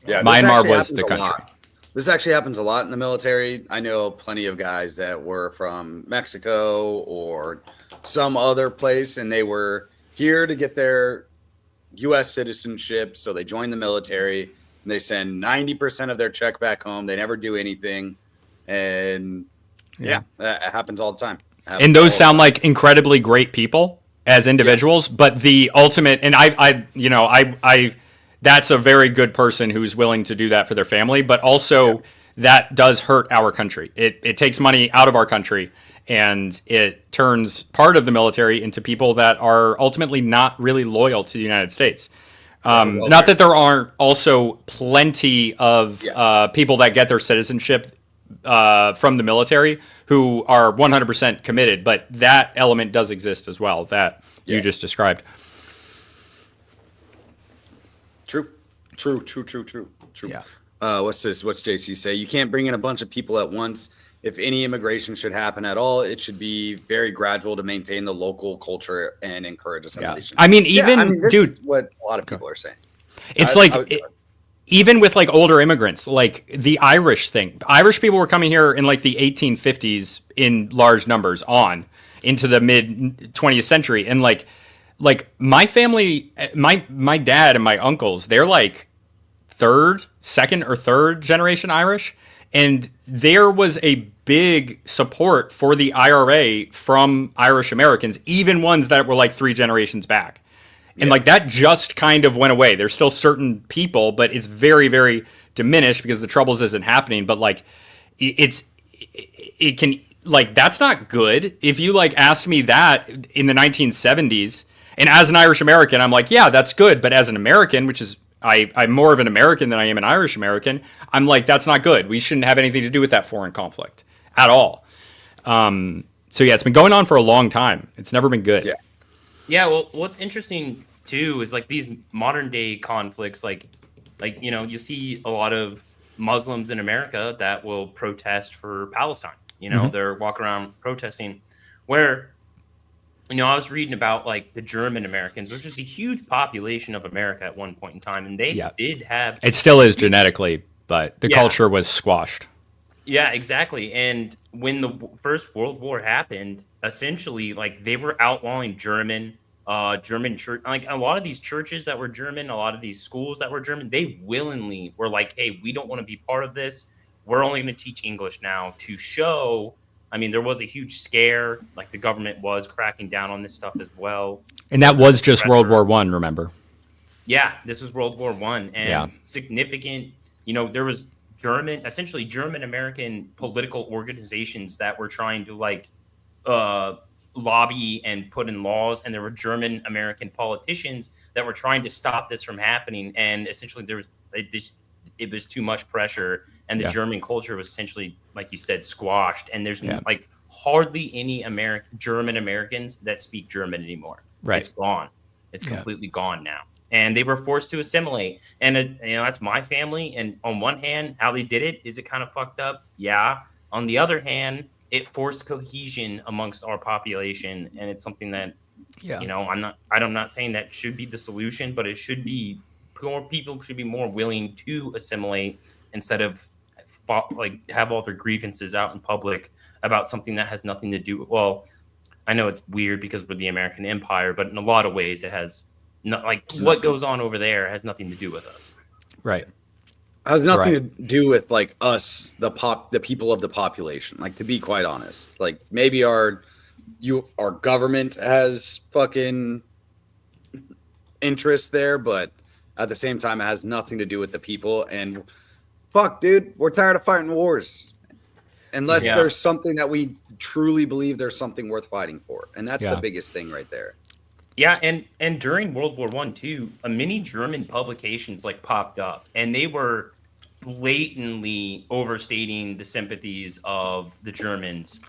[SPEAKER 5] Yeah,
[SPEAKER 7] Myanmar was the country.
[SPEAKER 5] This actually happens a lot in the military. I know plenty of guys that were from Mexico or some other place, and they were here to get their U.S. citizenship, so they joined the military, and they send 90% of their check back home. They never do anything, and that happens all the time.
[SPEAKER 7] And those sound like incredibly great people as individuals, but the ultimate, and I that's a very good person who's willing to do that for their family, but also that does hurt our country. It takes money out of our country, and it turns part of the military into people that are ultimately not really loyal to the United States. Not that there aren't also plenty of people that get their citizenship from the military who are 100% committed, but that element does exist as well that you just described.
[SPEAKER 5] True.
[SPEAKER 7] Yeah.
[SPEAKER 5] What's JC say? You can't bring in a bunch of people at once. If any immigration should happen at all, it should be very gradual to maintain the local culture and encourage assimilation.
[SPEAKER 7] I mean,
[SPEAKER 5] this
[SPEAKER 7] dude,
[SPEAKER 5] is what a lot of people are saying.
[SPEAKER 7] It's even with like older immigrants, like the Irish thing. Irish people were coming here in like the 1850s in large numbers on into the mid 20th century, and like my family, my dad and my uncles, they're like second or third generation Irish. And there was a big support for the IRA from Irish Americans, even ones that were like 3 generations back. And like that just kind of went away. There's still certain people, but it's very, very diminished because the Troubles isn't happening. But like it can, like, that's not good. If you like asked me that in the 1970s, and as an Irish American, I'm like, yeah, that's good. But as an American, which is I'm more of an American than I am an Irish American. I'm like, that's not good. We shouldn't have anything to do with that foreign conflict at all. So yeah, it's been going on for a long time. It's never been good.
[SPEAKER 2] Yeah. Well, what's interesting too is like these modern day conflicts, like you see a lot of Muslims in America that will protest for Palestine. They're walking around protesting. Where, I was reading about like the German Americans, which is a huge population of America at one point in time, and they did have.
[SPEAKER 7] It still is genetically, but the culture was squashed.
[SPEAKER 2] Yeah, exactly. And when the First World War happened, essentially, like they were outlawing German church. Like a lot of these churches that were German, a lot of these schools that were German, they willingly were like, "Hey, we don't want to be part of this. We're only going to teach English now," to show. I mean, there was a huge scare. Like the government was cracking down on this stuff as well.
[SPEAKER 7] And that was just World War One, remember?
[SPEAKER 2] Yeah, this was World War One, and significant. There was essentially German American political organizations that were trying to like lobby and put in laws, and there were German American politicians that were trying to stop this from happening. And essentially, it was too much pressure, and the German culture was essentially, like you said, squashed. And there's like hardly any German Americans that speak German anymore.
[SPEAKER 7] Right,
[SPEAKER 2] it's gone. It's completely gone now. And they were forced to assimilate. And that's my family. And on one hand, how they did it, is it kind of fucked up? Yeah. On the other hand, it forced cohesion amongst our population, and it's something that, I'm not saying that should be the solution, but it should be more people should be more willing to assimilate instead of like have all their grievances out in public about something that has nothing to do. Well, I know it's weird because we're the American Empire, but in a lot of ways, it has what goes on over there has nothing to do with us.
[SPEAKER 7] Right.
[SPEAKER 5] Has nothing to do with like us, the people of the population. Like, to be quite honest, like maybe our government has fucking interest there, but at the same time, it has nothing to do with the people. And fuck, dude, we're tired of fighting wars. Unless there's something that we truly believe there's something worth fighting for, and that's the biggest thing right there.
[SPEAKER 2] Yeah, and during World War I too, many German publications like popped up, and they were blatantly overstating the sympathies of the Germans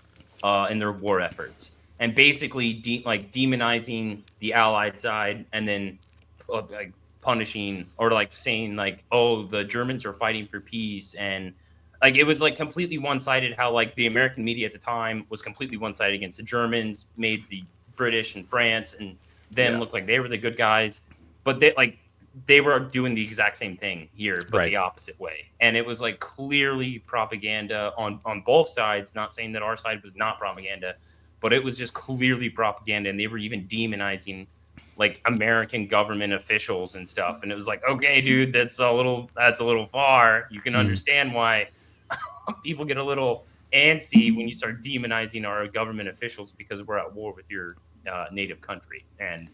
[SPEAKER 2] in their war efforts, and basically demonizing the Allied side, and then like punishing or like saying like, oh, the Germans are fighting for peace, and like it was like completely one-sided. How like the American media at the time was completely one-sided against the Germans, made the British and France and them look like they were the good guys, but they were doing the exact same thing here, but the opposite way. And it was like clearly propaganda on both sides. Not saying that our side was not propaganda, but it was just clearly propaganda. And they were even demonizing like American government officials and stuff. And it was like, okay, dude, that's a little far. You can understand why people get a little antsy when you start demonizing our government officials because we're at war with your native country, and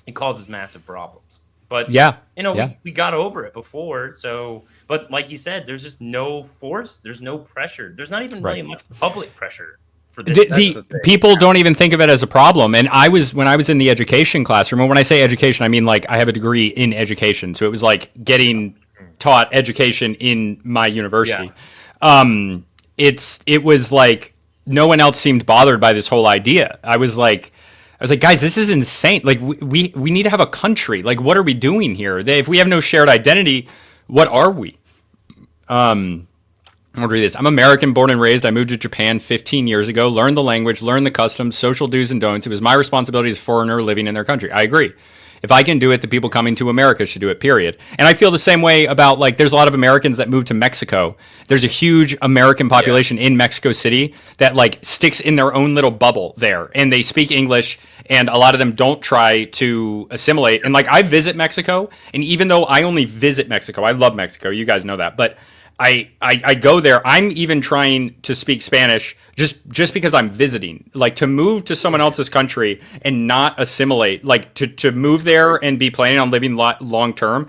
[SPEAKER 2] it causes massive problems. But we got over it before. So, but like you said, there's just no force. There's no pressure. There's not even really much public pressure for this.
[SPEAKER 7] The people don't even think of it as a problem. And when I was in the education classroom, and when I say education, I mean like I have a degree in education, so it was like getting taught education in my university. It was like no one else seemed bothered by this whole idea. I was like, guys, this is insane. Like, we need to have a country. Like, what are we doing here? If we have no shared identity, what are we? I'll read this. I'm American, born and raised. I moved to Japan 15 years ago, learned the language, learned the customs, social do's and don'ts. It was my responsibility as a foreigner living in their country. I agree. If I can do it, the people coming to America should do it, period. And I feel the same way about, like, there's a lot of Americans that move to Mexico. There's a huge American population in Mexico City that, like, sticks in their own little bubble there. And they speak English, and a lot of them don't try to assimilate. And, like, I visit Mexico, and even though I only visit Mexico, I love Mexico, you guys know that, but I go there. I'm even trying to speak Spanish just because I'm visiting. Like, to move to someone else's country and not assimilate, like to move there and be planning on living long term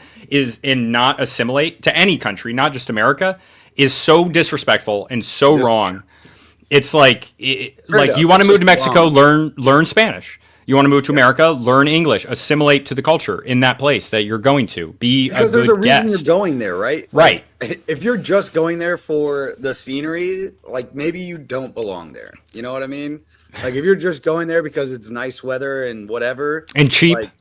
[SPEAKER 7] and not assimilate to any country, not just America, is so disrespectful and so wrong. It's like you want to move to Mexico, learn Spanish. You want to move to America, learn English, assimilate to the culture in that place that you're going to. Be
[SPEAKER 5] because
[SPEAKER 7] a
[SPEAKER 5] there's
[SPEAKER 7] good
[SPEAKER 5] a reason
[SPEAKER 7] guest.
[SPEAKER 5] you're going there, right?
[SPEAKER 7] Right.
[SPEAKER 5] Like, if you're just going there for the scenery, like maybe you don't belong there. You know what I mean? Like if you're just going there because it's nice weather and whatever
[SPEAKER 7] And cheap,
[SPEAKER 5] like,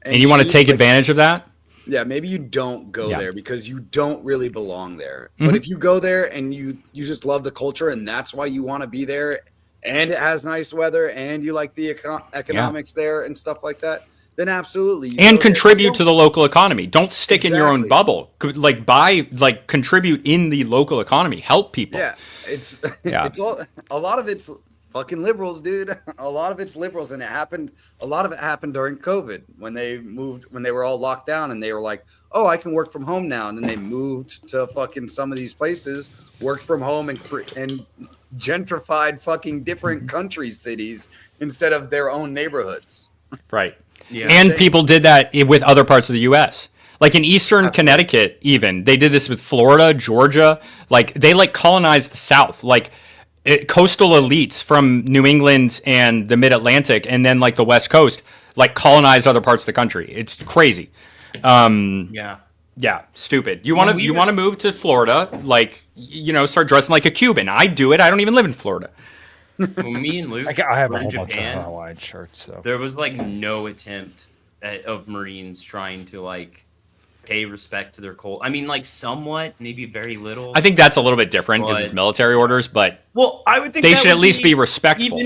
[SPEAKER 7] and you want to
[SPEAKER 5] cheap,
[SPEAKER 7] take
[SPEAKER 5] like,
[SPEAKER 7] advantage of that.
[SPEAKER 5] Yeah, maybe you don't go
[SPEAKER 7] Yeah.
[SPEAKER 5] there because you don't really belong there.
[SPEAKER 7] Mhm.
[SPEAKER 5] But if you go there and you just love the culture and that's why you want to be there, and it has nice weather and you like the economics there and stuff like that, then absolutely.
[SPEAKER 7] And contribute to the local economy. Don't stick in your own
[SPEAKER 5] Exactly.
[SPEAKER 7] bubble. Contribute in the local economy. Help people.
[SPEAKER 5] Yeah, it's
[SPEAKER 7] Yeah.
[SPEAKER 5] it's all a lot of it's fucking liberals, dude. A lot of it's liberals, and a lot of it happened during COVID when they were all locked down, and they were like, "Oh, I can work from home now," and then they moved to fucking some of these places, worked from home, and gentrified fucking different country cities instead of their own neighborhoods.
[SPEAKER 7] Right.
[SPEAKER 2] Yeah.
[SPEAKER 7] And people did that with other parts of the U.S. Like in Eastern Connecticut, even they did this with Florida, Georgia. Like they colonized the South. Like coastal elites from New England and the Mid-Atlantic, and then the West Coast, colonized other parts of the country. It's crazy. Yeah, stupid. You want to move to Florida, start dressing like a Cuban. I do it. I don't even live in Florida.
[SPEAKER 2] When me and Luke
[SPEAKER 6] I have
[SPEAKER 2] were
[SPEAKER 6] a
[SPEAKER 2] in
[SPEAKER 6] whole bunch
[SPEAKER 2] Japan,
[SPEAKER 6] of Hawaiian shirts. So
[SPEAKER 2] there was no attempt of Marines trying to pay respect to their culture. I mean, somewhat, maybe very little.
[SPEAKER 7] I think that's a little bit different because it's military orders, but
[SPEAKER 2] I would think
[SPEAKER 7] they
[SPEAKER 2] that
[SPEAKER 7] should
[SPEAKER 2] would
[SPEAKER 7] at least be respectful.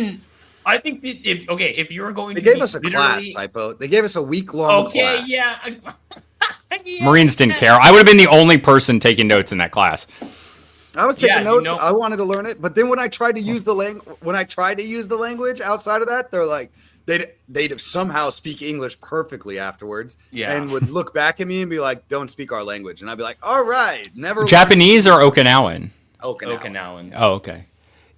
[SPEAKER 2] I think that if you were going,
[SPEAKER 5] They
[SPEAKER 2] to
[SPEAKER 5] gave
[SPEAKER 2] be
[SPEAKER 5] us a
[SPEAKER 2] literally-
[SPEAKER 5] class, typo. They gave us a week-long
[SPEAKER 2] Okay,
[SPEAKER 5] class.
[SPEAKER 2] yeah. Yeah.
[SPEAKER 7] Marines didn't care. I would have been the only person taking notes in that class.
[SPEAKER 5] I was taking
[SPEAKER 2] Yeah,
[SPEAKER 5] notes. I wanted to learn it, but then when I tried to use the language outside of that, they're like they'd somehow speak English perfectly afterwards, and would look back at me and be like, "Don't speak our language," and I'd be like, "All right, never."
[SPEAKER 7] Japanese or Okinawan?
[SPEAKER 2] Okinawans.
[SPEAKER 7] Oh, okay.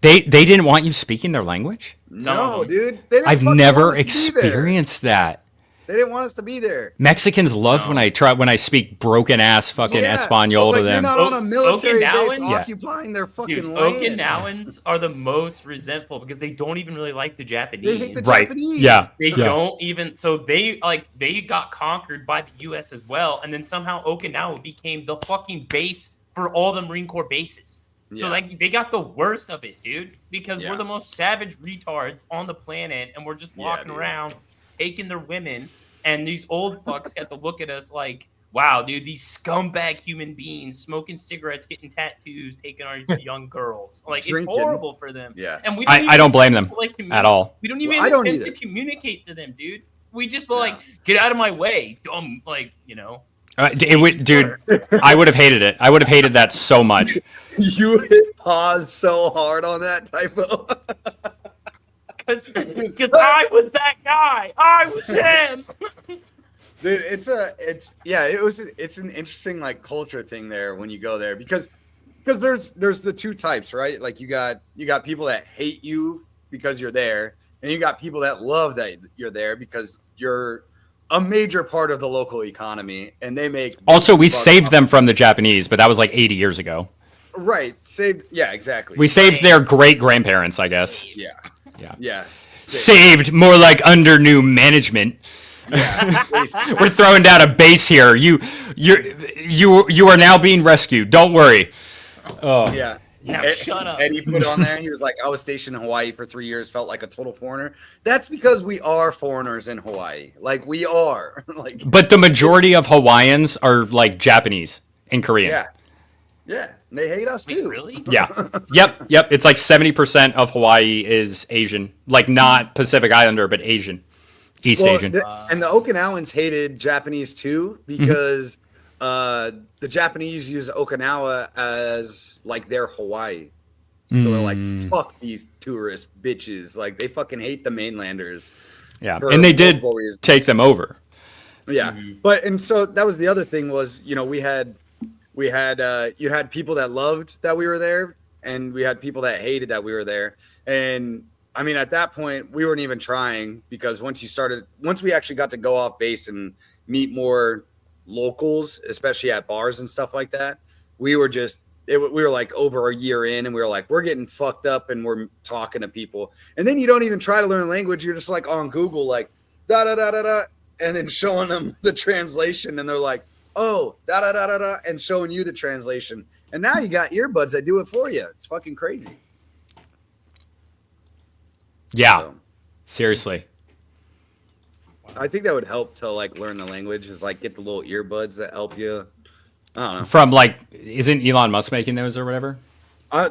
[SPEAKER 7] They didn't want you speaking their language?
[SPEAKER 5] No, dude. They didn't
[SPEAKER 7] I've
[SPEAKER 5] fucking
[SPEAKER 7] never
[SPEAKER 5] want us to be there.
[SPEAKER 7] experienced that.
[SPEAKER 5] They didn't want us to be there.
[SPEAKER 7] Mexicans love when I speak broken ass fucking Espanol
[SPEAKER 5] but
[SPEAKER 7] to them.
[SPEAKER 5] You're not on a military base
[SPEAKER 2] Okinawan?
[SPEAKER 7] Yeah.
[SPEAKER 5] occupying their fucking
[SPEAKER 2] Dude,
[SPEAKER 5] land.
[SPEAKER 2] Okinawans are the most resentful because they don't even really like the Japanese.
[SPEAKER 5] They hate the
[SPEAKER 7] Right.
[SPEAKER 5] Japanese.
[SPEAKER 7] Yeah.
[SPEAKER 2] They don't even. So they got conquered by the U.S. as well, and then somehow Okinawa became the fucking base for all the Marine Corps bases. So
[SPEAKER 5] Yeah.
[SPEAKER 2] they got the worst of it, dude, because
[SPEAKER 5] Yeah.
[SPEAKER 2] we're the most savage retards on the planet, and we're just
[SPEAKER 5] Yeah,
[SPEAKER 2] walking
[SPEAKER 5] dude.
[SPEAKER 2] around taking their women, and these old fucks got to look at us like, wow, dude, these scumbag human beings smoking cigarettes, getting tattoos, taking our young girls.
[SPEAKER 5] Drinking.
[SPEAKER 2] It's horrible for them.
[SPEAKER 5] Yeah.
[SPEAKER 2] And we
[SPEAKER 7] I don't blame them at all.
[SPEAKER 2] We don't even
[SPEAKER 5] Well, I don't
[SPEAKER 2] attempt to
[SPEAKER 5] either.
[SPEAKER 2] communicate to them, dude. We just be get out of my way, dumb,
[SPEAKER 7] Dude, I would have hated it. I would have hated that so much.
[SPEAKER 5] You hit pause so hard on that typo.
[SPEAKER 2] Because I was that guy. I was him.
[SPEAKER 5] Dude, it's an interesting culture thing there when you go there because there's the two types, right? Like you got people that hate you because you're there, and you got people that love that you're there because you're a major part of the local economy, and they make.
[SPEAKER 7] Also, we saved them from the Japanese, but that was 80 years ago.
[SPEAKER 5] Right, saved. Yeah, exactly.
[SPEAKER 7] We saved their great grandparents, I guess.
[SPEAKER 5] Yeah.
[SPEAKER 7] Saved, more like under new management.
[SPEAKER 5] Yeah.
[SPEAKER 7] We're throwing down a base here. You are now being rescued. Don't worry. Oh
[SPEAKER 5] Yeah.
[SPEAKER 2] Now shut up.
[SPEAKER 5] Eddie put on there. He was like, "I was stationed in Hawaii for 3 years. Felt like a total foreigner." That's because we are foreigners in Hawaii. We are.
[SPEAKER 7] But the majority of Hawaiians are Japanese and Korean.
[SPEAKER 5] Yeah. Yeah. They hate us
[SPEAKER 2] Wait,
[SPEAKER 5] too.
[SPEAKER 2] really?
[SPEAKER 7] Yeah. Yep. It's 70% of Hawaii is Asian. Not Pacific Islander, but Asian. East Asian.
[SPEAKER 5] And the Okinawans hated Japanese too because the Japanese use Okinawa as their Hawaii. So they're like, fuck these tourist bitches. They fucking hate the mainlanders.
[SPEAKER 7] Yeah.
[SPEAKER 5] for
[SPEAKER 7] And they did
[SPEAKER 5] multiple reasons.
[SPEAKER 7] take them over.
[SPEAKER 5] Yeah. And so that was the other thing was, we had you had people that loved that we were there, and we had people that hated that we were there. And I mean, at that point, we weren't even trying because once we actually got to go off base and meet more locals, especially at bars and stuff like that, we were just we were like over a year in, and we were like, we're getting fucked up, and we're talking to people, and then you don't even try to learn language. You're just like on Google, like da da da da da, and then showing them the translation, and they're like, oh, da da da da da, and showing you the translation, and now you got earbuds that do it for you. It's fucking crazy.
[SPEAKER 7] Yeah,
[SPEAKER 5] So,
[SPEAKER 7] seriously.
[SPEAKER 5] I think that would help to like learn the language. Is like get the little earbuds that help you. I don't know.
[SPEAKER 7] From like, isn't Elon Musk making those or whatever?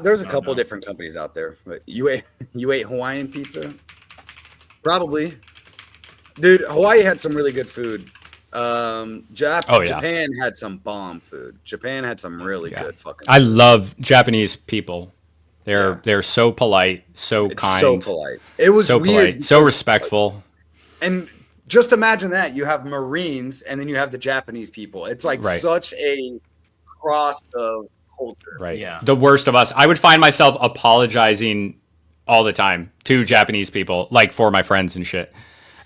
[SPEAKER 5] There's a couple different companies out there, but you ate Hawaiian pizza? Probably, dude. Hawaii had some really good food. Japan had some bomb food. Japan had some really good fucking.
[SPEAKER 7] I love Japanese people. They're so polite, so kind,
[SPEAKER 5] so polite. It was
[SPEAKER 7] so
[SPEAKER 5] weird
[SPEAKER 7] polite, so respectful.
[SPEAKER 5] And just imagine that you have Marines and then you have the Japanese people. It's like such a cross of culture.
[SPEAKER 7] Right. Yeah. The worst of us. I would find myself apologizing all the time to Japanese people, like for my friends and shit.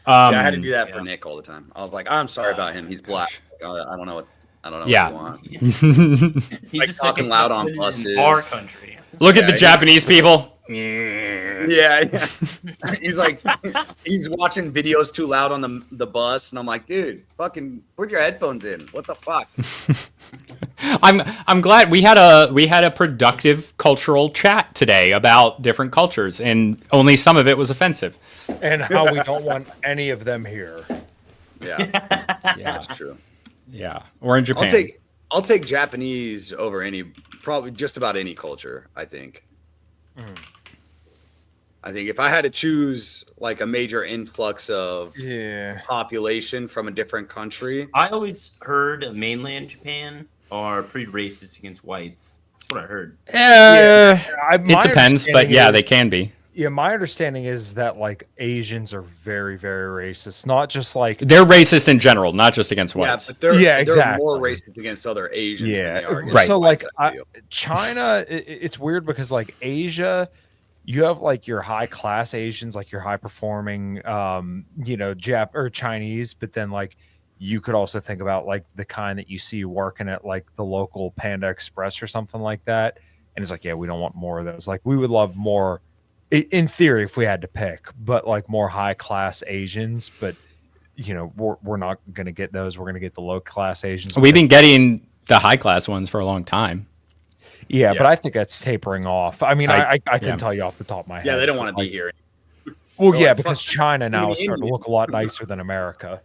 [SPEAKER 5] I had to do that for Nick all the time. I was like, I'm sorry about him. He's black. I don't know what you want.
[SPEAKER 2] He's
[SPEAKER 5] like talking loud on buses.
[SPEAKER 2] In our country.
[SPEAKER 7] Look at the Japanese people.
[SPEAKER 5] Yeah. He's like, he's watching videos too loud on the bus, and I'm like, dude, fucking put your headphones in. What the fuck?
[SPEAKER 7] I'm glad we had a productive cultural chat today about different cultures, and only some of it was offensive.
[SPEAKER 6] And how we don't want any of them here.
[SPEAKER 5] Yeah, that's true.
[SPEAKER 7] Yeah, or in Japan.
[SPEAKER 5] I'll take Japanese over probably just about any culture. I think. I think if I had to choose like a major influx of population from a different country,
[SPEAKER 2] I always heard mainland Japan are pretty racist against whites. That's what I heard.
[SPEAKER 7] It depends, but yeah, they can be.
[SPEAKER 6] Yeah, my understanding is that like Asians are very, very racist. Not just like
[SPEAKER 7] they're racist in general, not just against whites.
[SPEAKER 5] Yeah, but they're
[SPEAKER 6] exactly.
[SPEAKER 5] more racist against other Asians than they are against
[SPEAKER 6] right. So like
[SPEAKER 5] whites,
[SPEAKER 6] China, it's weird because like Asia, you have like your high class Asians, like your high performing, or Chinese, but then like you could also think about like the kind that you see working at like the local Panda Express or something like that, and it's like, yeah, we don't want more of those. Like we would love more. In theory, if we had to pick, but like more high class Asians, but we're not going to get those. We're going to get the low class Asians.
[SPEAKER 7] We've been getting the high class ones for a long time.
[SPEAKER 6] Yeah, but I think that's tapering off. I mean, I can tell you off the top of my head.
[SPEAKER 5] Yeah, they don't want to be here.
[SPEAKER 6] Well, yeah, because China now is starting to look a lot nicer than America.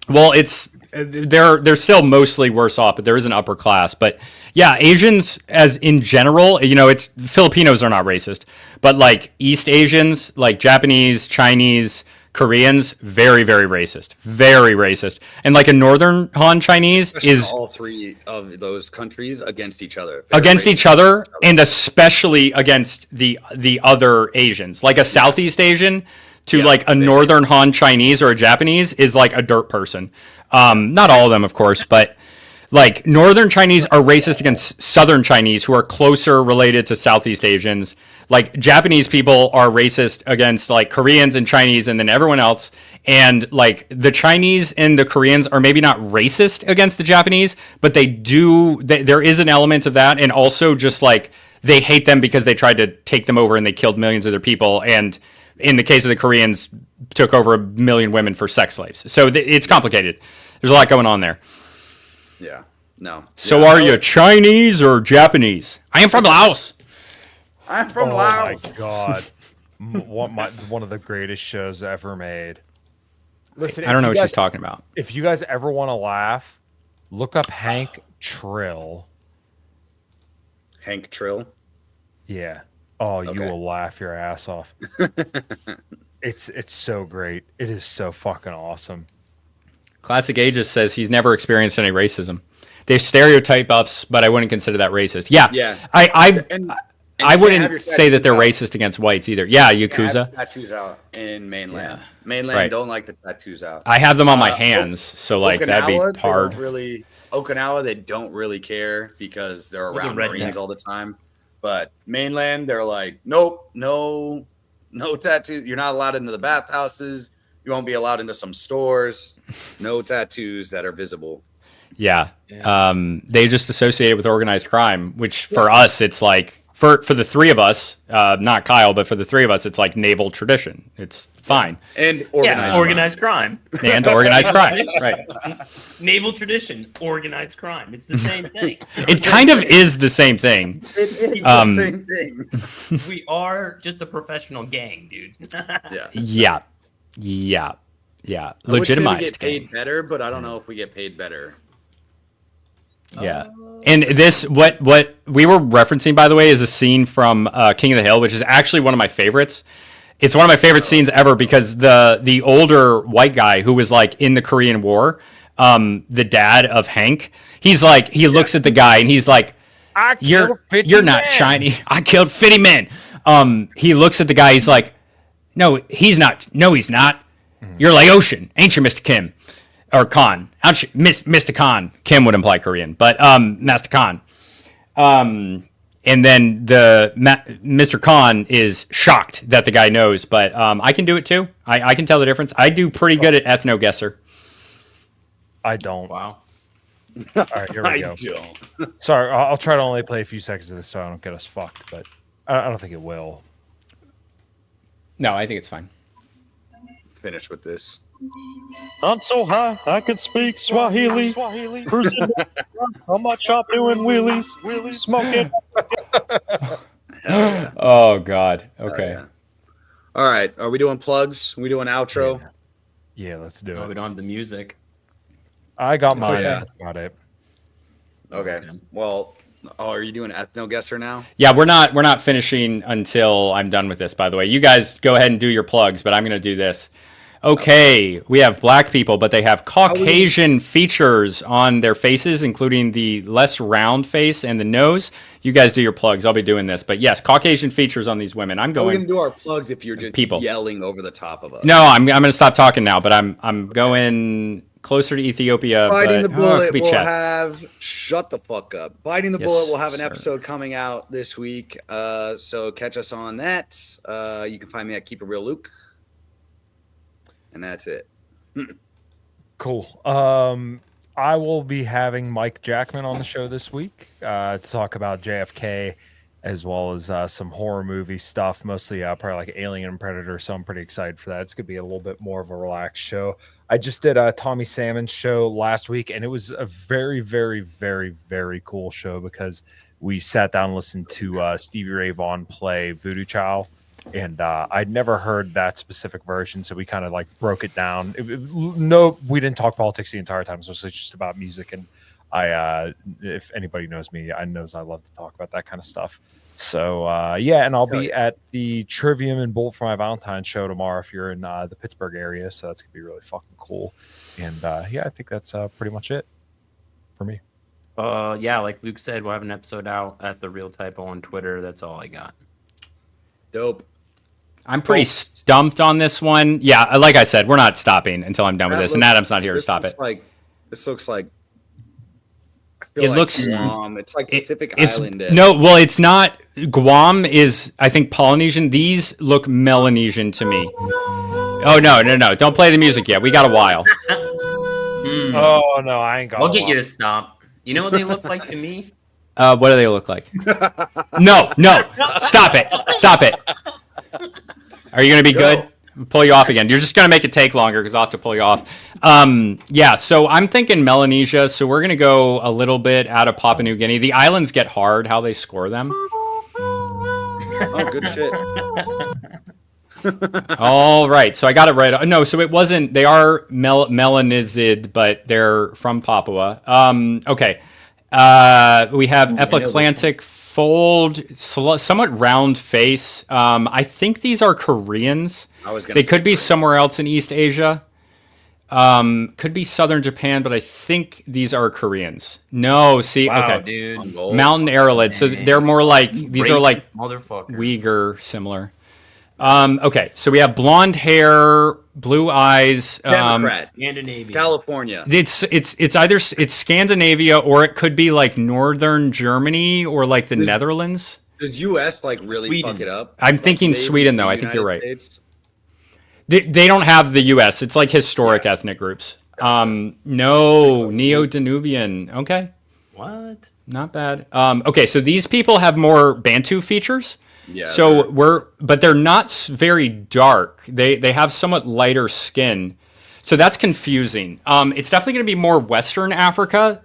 [SPEAKER 7] Well, they're still mostly worse off, but there is an upper class. But yeah, Asians as in general, it's Filipinos are not racist, but like East Asians, like Japanese, Chinese, Koreans, very, very racist. And like a Northern Han Chinese is
[SPEAKER 5] all three of those countries against each other.
[SPEAKER 7] And especially against the other Asians, like a Southeast Asian. Like a Northern Han Chinese or a Japanese is like a dirt person. Not all of them, of course, but like Northern Chinese are racist against Southern Chinese who are closer related to Southeast Asians. Like Japanese people are racist against like Koreans and Chinese and then everyone else. And like the Chinese and the Koreans are maybe not racist against the Japanese, but there is an element of that. And also just like they hate them because they tried to take them over and they killed millions of their people. And in the case of the Koreans, took over 1 million women for sex slaves. So it's complicated. There's a lot going on there.
[SPEAKER 5] Yeah. No.
[SPEAKER 7] So are you Chinese or Japanese? I am from Laos.
[SPEAKER 5] I'm from Laos.
[SPEAKER 6] Oh my god. One of the greatest shows ever made. Listen,
[SPEAKER 7] I don't know what she's talking about.
[SPEAKER 6] If you guys ever want to laugh, look up Hank Trill.
[SPEAKER 5] Hank Trill?
[SPEAKER 6] Yeah. Oh, you will laugh your ass off. It's so great. It is so fucking awesome.
[SPEAKER 7] Classic Aegis says he's never experienced any racism. They stereotype us, but I wouldn't consider that racist. Yeah. I wouldn't say that they're racist against whites either. Yeah, Yakuza.
[SPEAKER 5] Have tattoos out in mainland. Yeah. Mainland don't like the tattoos out.
[SPEAKER 7] I have them on my hands, so like that'd be hard.
[SPEAKER 5] Okinawa, they don't really care because they're around Marines all the time. But mainland, they're like, nope, no tattoos. You're not allowed into the bathhouses. You won't be allowed into some stores. No tattoos that are visible.
[SPEAKER 7] Yeah. They just associate it with organized crime, which for us, it's like, for the three of us, not Kyle, but for the three of us, it's like naval tradition. It's fine.
[SPEAKER 5] And
[SPEAKER 2] organized crime.
[SPEAKER 7] And organized crime, right.
[SPEAKER 2] Naval tradition, organized crime. It's the same thing.
[SPEAKER 7] It kind of is the same thing.
[SPEAKER 5] It is the same thing.
[SPEAKER 2] We are just a professional gang, dude.
[SPEAKER 5] Yeah.
[SPEAKER 7] Yeah.
[SPEAKER 5] I would say we
[SPEAKER 7] Legitimized
[SPEAKER 5] get paid
[SPEAKER 7] game.
[SPEAKER 5] better, but I don't know if we get paid better.
[SPEAKER 7] Yeah. And this, what we were referencing, by the way, is a scene from King of the Hill, which is actually one of my favorites. It's one of my favorite scenes ever because the older white guy who was like in the Korean War, the dad of Hank, he's like, he looks at the guy and he's like, you're not Chinese. I killed 50 men. He looks at the guy. He's like, no, he's not. No, he's not. You're Laotian, ain't you, Mr. Kim? Or Khan. Mr. Khan. Kim would imply Korean, but Master Khan. And then Mr. Khan is shocked that the guy knows, but I can do it too. I can tell the difference. I do pretty good at ethno guesser.
[SPEAKER 6] I don't.
[SPEAKER 2] Wow.
[SPEAKER 6] All right, here we go. Sorry, I'll try to only play a few seconds of this so I don't get us fucked, but I don't think it will.
[SPEAKER 7] No, I think it's fine.
[SPEAKER 5] Finish with this.
[SPEAKER 8] I'm so high, I can speak Swahili. Cruising on my chop doing wheelies. Smoking.
[SPEAKER 7] Oh, God. Okay.
[SPEAKER 5] All right. Are we doing plugs? Are we doing outro?
[SPEAKER 6] Yeah, let's do
[SPEAKER 2] Oh,
[SPEAKER 6] it.
[SPEAKER 2] we don't have the music.
[SPEAKER 6] I got mine.
[SPEAKER 5] yeah.
[SPEAKER 6] That's about it.
[SPEAKER 5] Okay. Well, are you doing ethno guesser now?
[SPEAKER 7] Yeah, we're not finishing until I'm done with this, by the way. You guys go ahead and do your plugs, but I'm going to do this. Okay, we have black people, but they have Caucasian features on their faces, including the less round face and the nose. You guys do your plugs. I'll be doing this. But yes, Caucasian features on these women. I'm
[SPEAKER 5] We're
[SPEAKER 7] going.
[SPEAKER 5] going to do our plugs if you're just
[SPEAKER 7] People.
[SPEAKER 5] yelling over the top of us.
[SPEAKER 7] No, I'm going to stop talking now, but I'm going closer to Ethiopia.
[SPEAKER 5] Biting
[SPEAKER 7] but,
[SPEAKER 5] the Bullet
[SPEAKER 7] it could be
[SPEAKER 5] will
[SPEAKER 7] Chet.
[SPEAKER 5] have... Shut the fuck up. Biting the
[SPEAKER 7] Yes,
[SPEAKER 5] Bullet will have an
[SPEAKER 7] sir.
[SPEAKER 5] episode coming out this week. So catch us on that. You can find me at Keep It Real Luke. And that's it.
[SPEAKER 6] Cool. I will be having Mike Jackman on the show this week to talk about JFK as well as some horror movie stuff, mostly probably like Alien and Predator. So I'm pretty excited for that. It's going to be a little bit more of a relaxed show. I just did a Tommy Salmon's show last week, and it was a very, very, very, very cool show because we sat down and listened to Stevie Ray Vaughan play Voodoo Child. And I'd never heard that specific version, so we kind of like broke it down. No, we didn't talk politics the entire time, so it was just about music. And I, if anybody knows me, I knows I love to talk about that kind of stuff. So yeah, and I'll be at the Trivium and Bolt for my Valentine's show tomorrow if you're in the Pittsburgh area. So that's gonna be really fucking cool. And yeah, I think that's pretty much it for me.
[SPEAKER 2] Yeah, like Luke said, we'll have an episode out at The Real Typo on Twitter. That's all I got.
[SPEAKER 5] Dope.
[SPEAKER 7] I'm pretty stumped on this one. Yeah, like I said, we're not stopping until I'm done with this, and Adam's not here to stop it.
[SPEAKER 5] This looks like. I feel
[SPEAKER 7] It
[SPEAKER 5] like
[SPEAKER 7] looks.
[SPEAKER 5] Guam. It's like Pacific
[SPEAKER 7] It's
[SPEAKER 5] Island.
[SPEAKER 7] no, well, it's not. Guam is, I think, Polynesian. These look Melanesian to me. Oh no! Don't play the music yet. We got a while.
[SPEAKER 6] Oh no, I ain't got.
[SPEAKER 2] I'll get you to stop. You know what they look like to me?
[SPEAKER 7] What do they look like? No, stop it. Are you gonna be good? Pull you off again. You're just gonna make it take longer because I'll have to pull you off. Yeah. So I'm thinking Melanesia. So we're gonna go a little bit out of Papua New Guinea. The islands get hard. How they score them.
[SPEAKER 5] Oh, good shit.
[SPEAKER 7] All right. So I got it right. No. So it wasn't. They are Melanizid, but they're from Papua. Okay. We have epiclantic fold, somewhat round face. I think these are Koreans. They could be somewhere else in East Asia. Could be southern Japan, but I think these are Koreans. No, see,
[SPEAKER 2] Wow,
[SPEAKER 7] okay,
[SPEAKER 2] dude.
[SPEAKER 7] mountain arrowhead. So they're more like these are like
[SPEAKER 2] motherfucker.
[SPEAKER 7] Uyghur similar. Okay, so we have blonde hair, blue eyes.
[SPEAKER 5] Democrat.
[SPEAKER 2] Scandinavia.
[SPEAKER 5] California.
[SPEAKER 7] It's either it's Scandinavia or it could be like northern Germany or like the Netherlands.
[SPEAKER 5] Does U.S. like really
[SPEAKER 2] Sweden.
[SPEAKER 5] fuck it up?
[SPEAKER 7] I'm thinking
[SPEAKER 5] Maybe
[SPEAKER 7] Sweden though.
[SPEAKER 5] the
[SPEAKER 7] I think you're right.
[SPEAKER 5] United States?
[SPEAKER 7] They don't have the U.S. It's like historic ethnic groups. No, Neo-Danubian. Okay.
[SPEAKER 2] What?
[SPEAKER 7] Not bad. Okay, so these people have more Bantu features.
[SPEAKER 5] Yeah.
[SPEAKER 7] So but they're not very dark. They have somewhat lighter skin. So that's confusing. It's definitely going to be more Western Africa.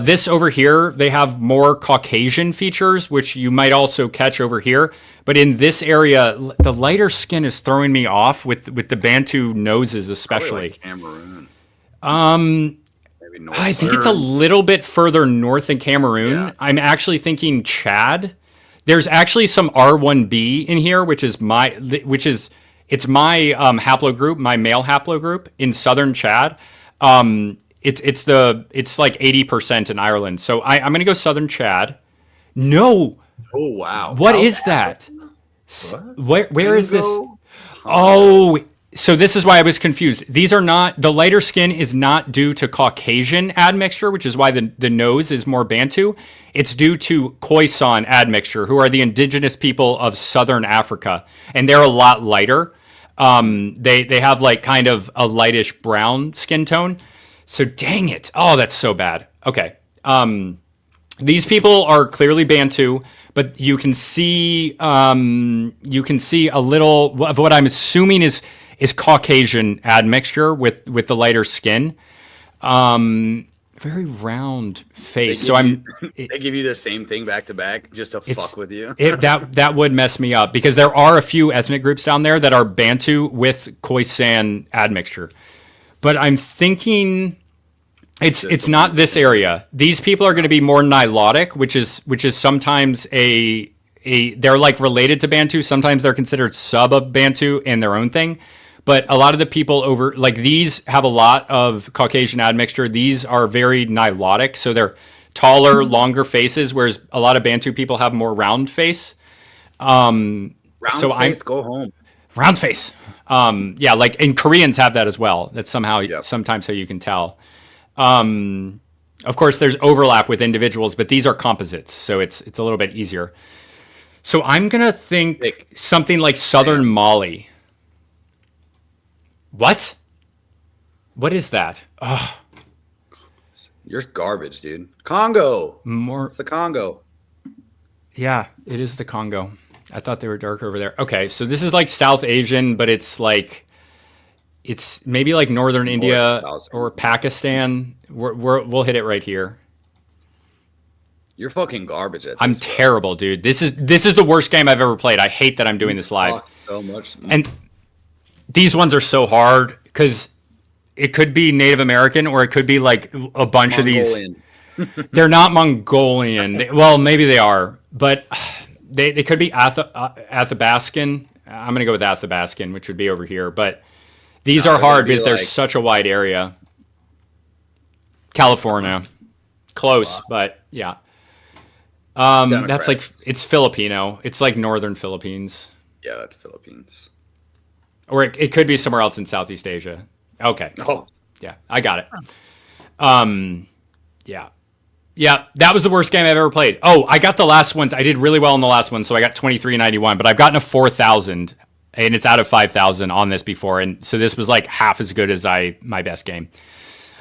[SPEAKER 7] This over here, they have more Caucasian features, which you might also catch over here. But in this area, the lighter skin is throwing me off with the Bantu noses, especially.
[SPEAKER 5] Like Cameroon. Maybe North
[SPEAKER 7] I think it's a little bit further north than Cameroon.
[SPEAKER 5] Yeah.
[SPEAKER 7] I'm actually thinking Chad. There's actually some R1B in here, it's my haplogroup, my male haplogroup in southern Chad. It's like 80% in Ireland. So I'm gonna go southern Chad. No.
[SPEAKER 5] Oh wow.
[SPEAKER 7] What is that? Where is this? Oh, so this is why I was confused. These are not, the lighter skin is not due to Caucasian admixture, which is why the nose is more Bantu. It's due to Khoisan admixture, who are the indigenous people of southern Africa, and they're a lot lighter. They have like kind of a lightish brown skin tone. So dang it. Oh, that's so bad. Okay. These people are clearly Bantu, but you can see a little of what I'm assuming is Caucasian admixture with the lighter skin. Very round face. They
[SPEAKER 5] give you the same thing back to back just to fuck with you.
[SPEAKER 7] That would mess me up because there are a few ethnic groups down there that are Bantu with Khoisan admixture. But I'm thinking it's not this area. These people are going to be more Nilotic, which is sometimes they're like related to Bantu. Sometimes they're considered sub of Bantu in their own thing. But a lot of the people over, like these have a lot of Caucasian admixture. These are very Nilotic, so they're taller, longer faces, whereas a lot of Bantu people have more round face.
[SPEAKER 5] Go home.
[SPEAKER 7] Round face. Yeah, like, and Koreans have that as well. That's sometimes how you can tell. Of course, there's overlap with individuals, but these are composites, so it's a little bit easier. So I'm gonna think something like Southern Mali. What? What is that? Ugh.
[SPEAKER 5] You're garbage, dude. Congo.
[SPEAKER 7] It's
[SPEAKER 5] the Congo.
[SPEAKER 7] Yeah, it is the Congo. I thought they were darker over there. Okay, so this is like South Asian, but it's maybe like Northern India or Pakistan. We'll hit it right here.
[SPEAKER 5] You're fucking garbage at this.
[SPEAKER 7] I'm terrible, dude. This is the worst game I've ever played. I hate that I'm doing this live.
[SPEAKER 5] So much.
[SPEAKER 7] And these ones are so hard because it could be Native American or it could be like a bunch
[SPEAKER 5] Mongolian.
[SPEAKER 7] of these. They're not Mongolian. Well, maybe they are, but they could be Athabascan. I'm going to go with Athabascan, which would be over here. But these are hard because there's such a wide area. California. Close, but yeah. That's like, it's Filipino. It's like northern Philippines.
[SPEAKER 5] Yeah, that's Philippines.
[SPEAKER 7] Or it could be somewhere else in Southeast Asia. Okay.
[SPEAKER 5] Oh.
[SPEAKER 7] Yeah, I got it. Yeah. Yeah, that was the worst game I've ever played. Oh, I got the last ones. I did really well in the last one, so I got 2391, but I've gotten a 4,000, and it's out of 5,000 on this before, and so this was like half as good as my best game.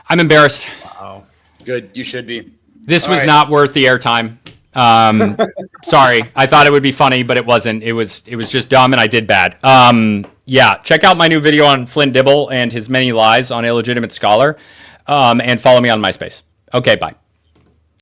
[SPEAKER 7] I'm embarrassed.
[SPEAKER 5] Wow. Good, you should be.
[SPEAKER 7] This was not worth the airtime. Sorry, I thought it would be funny, but it wasn't. It was just dumb, and I did bad. Yeah, check out my new video on Flint Dibble and his many lies on Illegitimate Scholar, and follow me on MySpace. Okay, bye.